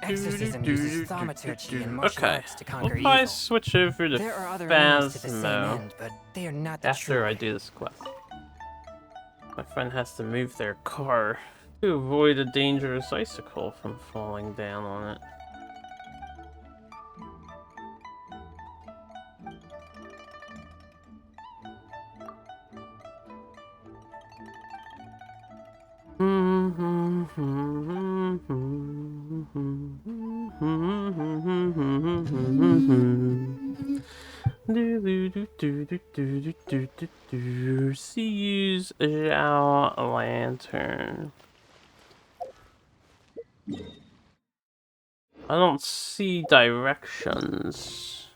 Exorcism uses thaumaturgy and martial
Okay,
arts to
we'll
conquer
probably
evil.
switch over to
There are other means to the same
Phasmo
end, but they are not the
after I do this quest. My friend has to move their car to avoid a dangerous icicle from falling down on it. Use Zhao Lantern. I don't see directions.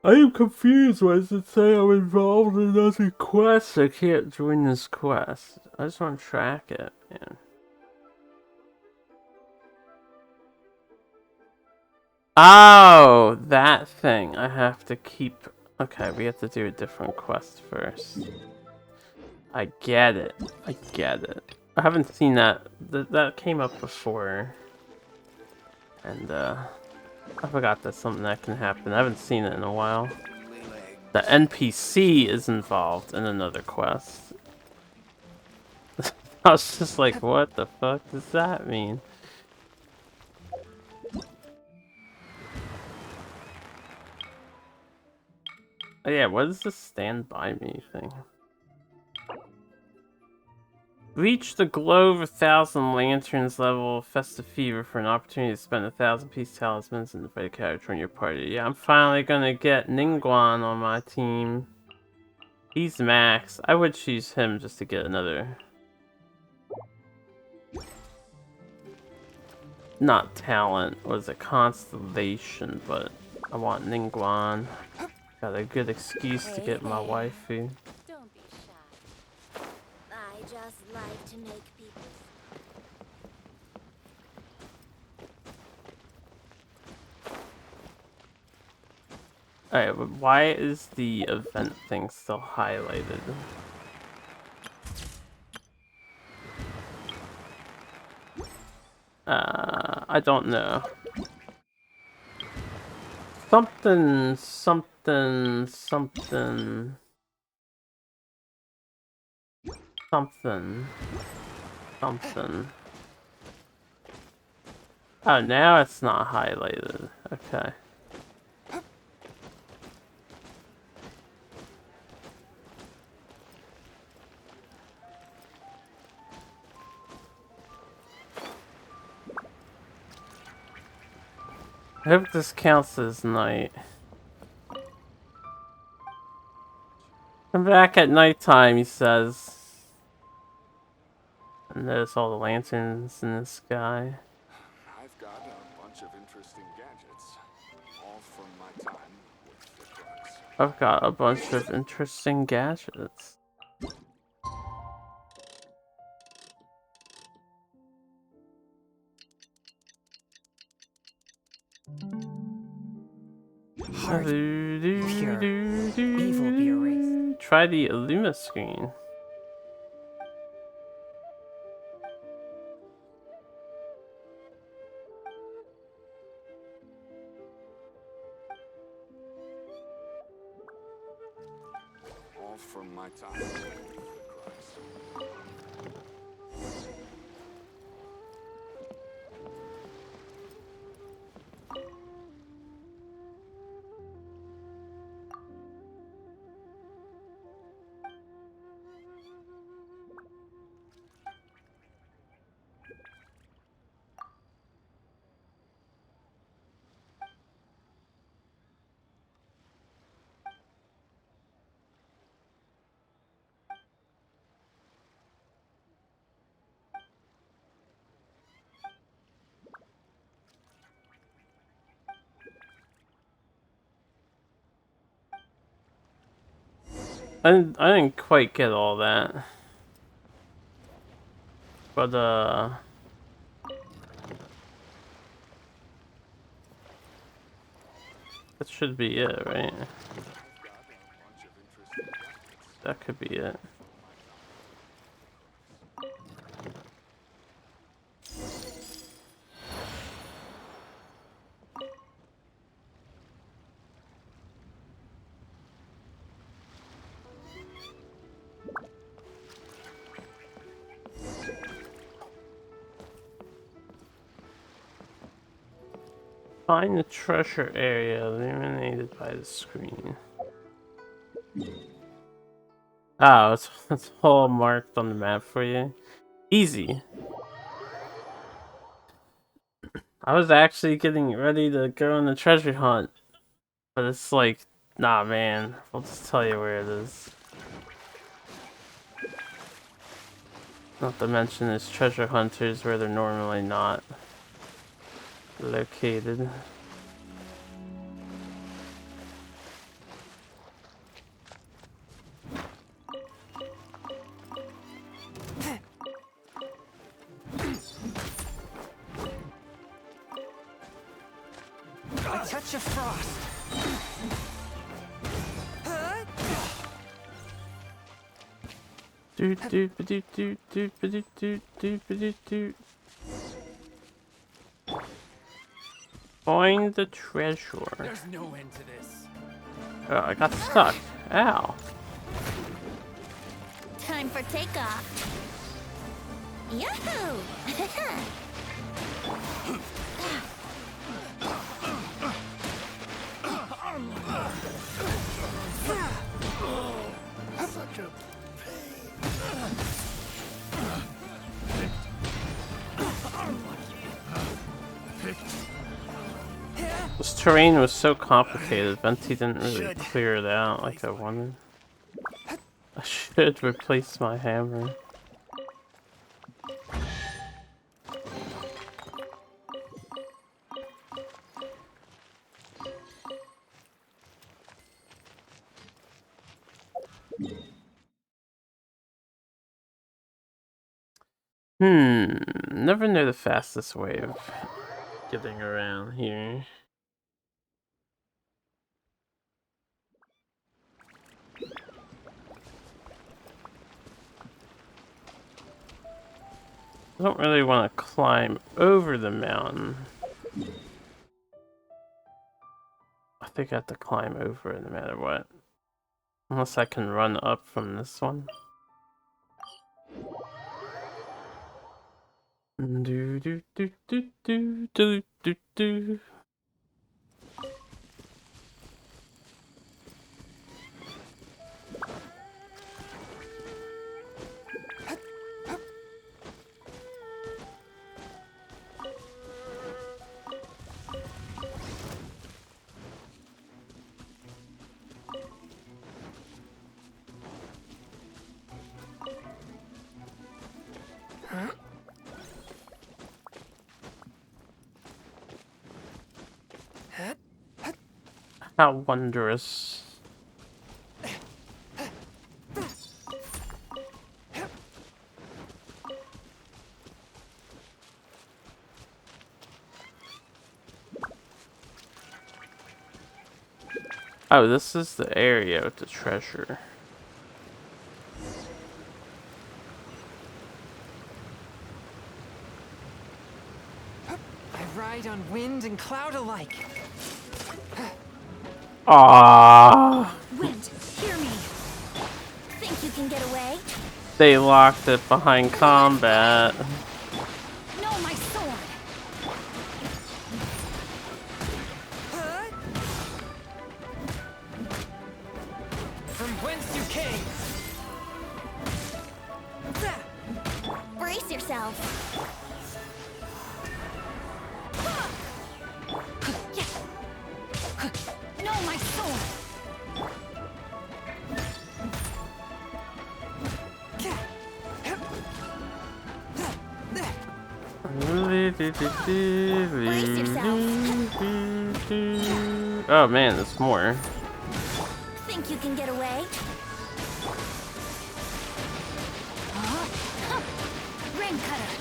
I am confused. Why does it say I'm involved in another quest? I can't join this quest. I just want to track it, man. Oh, that thing. I have to keep... Okay, we have to do a different quest first. I get it. I get it. I haven't seen that. That came up before. And, I forgot that's something that can happen. I haven't seen it in a while. The NPC is involved in another quest. I was just like, what the fuck does that mean? Oh yeah, what is this stand by me thing? Reach the glow of 1,000 lanterns level Festive Fever for an opportunity to spend 1,000 piece talismans and invite a character in your party. Yeah, I'm finally gonna get Ningguang on my team. He's max. I would choose him just to get another... Not talent, was a constellation, but I want Ningguang. Got a good excuse to get my waifu.
Don't be shy. I just like to make people.
Alright, but why is the event thing still highlighted? I don't know. Something, something, something, something, something. Oh, now it's not highlighted. Okay. I hope this counts as night. Come back at nighttime, he says. And there's all the lanterns in the sky.
I've got a bunch of interesting gadgets, all from my time with the crooks.
I've got a bunch of interesting gadgets.
Heart pure, evil be erased.
Try the Illuma screen.
All from my time with the crooks.
I didn't quite get all that. But, that should be it, right? That could be it. Find the treasure area illuminated by the screen. Oh, it's all marked on the map for you. Easy. I was actually getting ready to go on the treasure hunt. But it's like, nah man, I'll just tell you where it is. Not to mention there's treasure hunters where they're normally not located.
A touch of frost.
Do do do do do do do do do do. Find the treasure.
There's no end to this.
Oh, I got stuck. Ow.
Time for takeoff. Yahoo!
Such a
This terrain was so complicated, Venti didn't really clear it out like I wanted. I should replace my hammer. Never know the fastest way of getting around here. I don't really want to climb over the mountain. I think I have to climb over it no matter what. Unless I can run up from this one. Do do do do do do do do. How wondrous. Oh, this is the area with the treasure.
I ride on wind and cloud alike.
Ah,
Wind, hear me. Think you can get away?
they locked it behind combat.
No, my sword.
From whence you came.
Brace yourself. No, my sword.
Oh man, there's more.
Think you can get away? Rain cutter.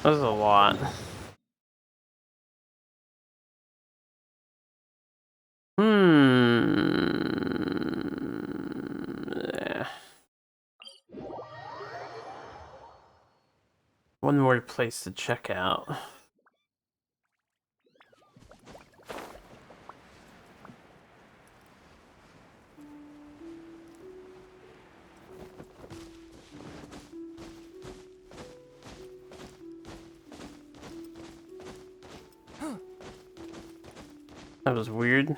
That's a lot. Yeah. One more place to check out. That was weird.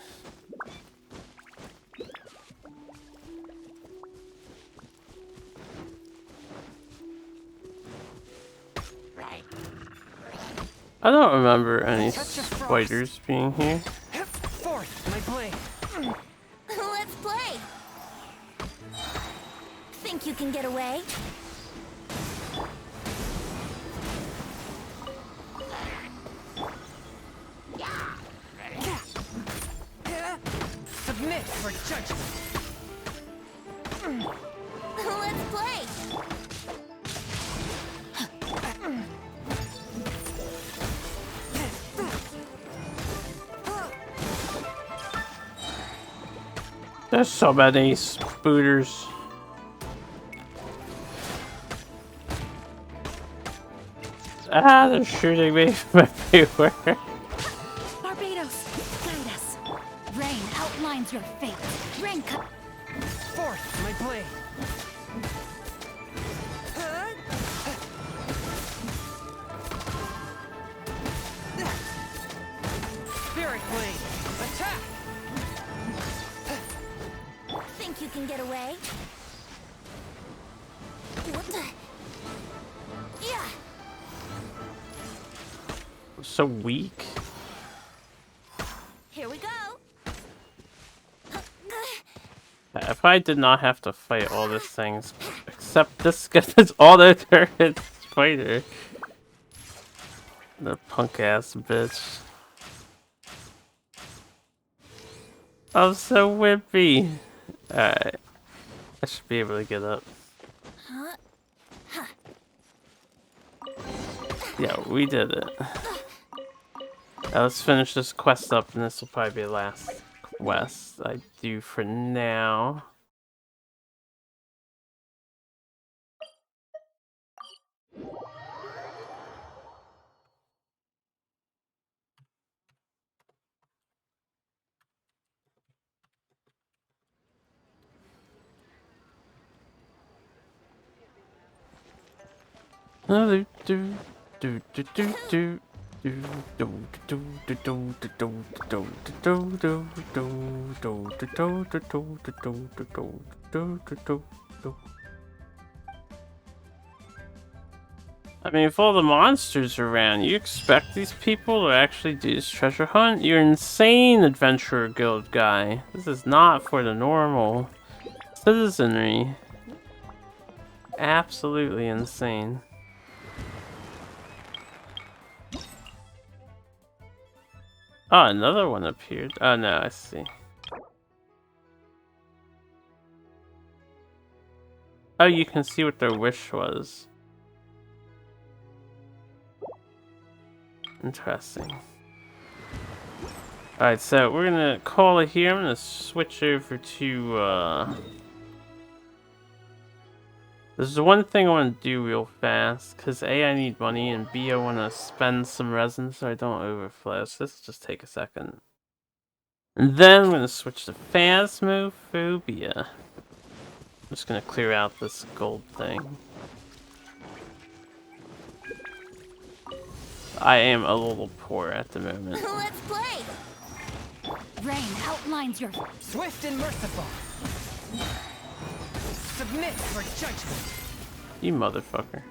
I don't remember any spiders being here.
Forth, my blade.
Let's play. Think you can get away?
Submit for judgment.
Let's play.
There's so many spooters. Ah, they're shooting me from everywhere.
Barbados, guide us. Rain outlines your fate. Rain cut.
Forth, my blade. Spirit blade, attack!
Think you can get away? What the? Yeah.
So weak.
Here we go.
If I did not have to fight all these things, except this guy, that's all the turret spider. The punk ass bitch. I'm so wimpy. Alright. I should be able to get up.
Huh? Huh.
Yeah, we did it. Now let's finish this quest up, and this will probably be the last quest I do for now. I mean, if all the monsters are around, you expect these people to actually do this treasure hunt? You're insane, Adventurer Guild guy. This is not for the normal citizenry. Absolutely insane. Oh, another one appeared. Oh no, I see. Oh, you can see what their wish was. Interesting. Alright, so we're gonna call it here. I'm gonna switch over to, there's one thing I want to do real fast, because A, I need money, and B, I want to spend some resin so I don't overflow, so this will just take a second. And then I'm going to switch to Phasmophobia. I'm just going to clear out this gold thing. I am a little poor at the moment.
Let's play! Rain outlines your...
Swift and merciful. Submit for judgment.
You motherfucker.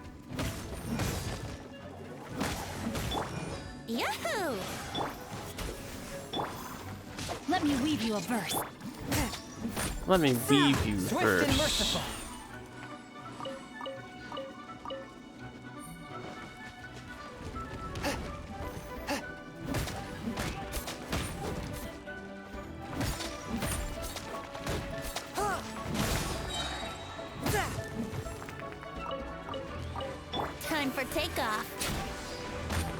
Yahoo! Let me weave you a verse.
Let me weave you
Swift
verse.
and merciful.
Time for takeoff.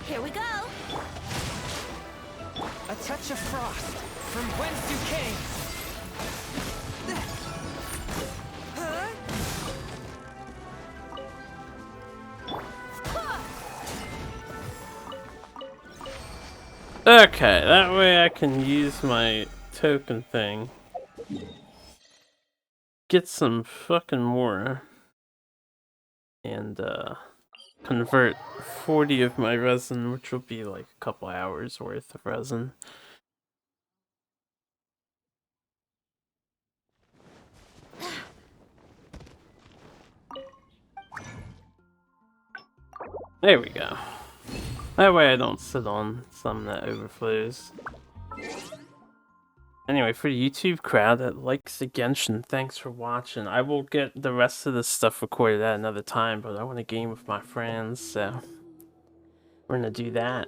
Here we go.
A touch of frost from whence you came.
Okay, that way I can use my token thing. Get some fucking more. And, convert 40 of my resin, which will be like a couple hours worth of resin. There we go. That way I don't sit on some that overflows. Anyway, for the YouTube crowd that likes the Genshin, thanks for watching. I will get the rest of this stuff recorded at another time, but I want to game with my friends, so we're gonna do that.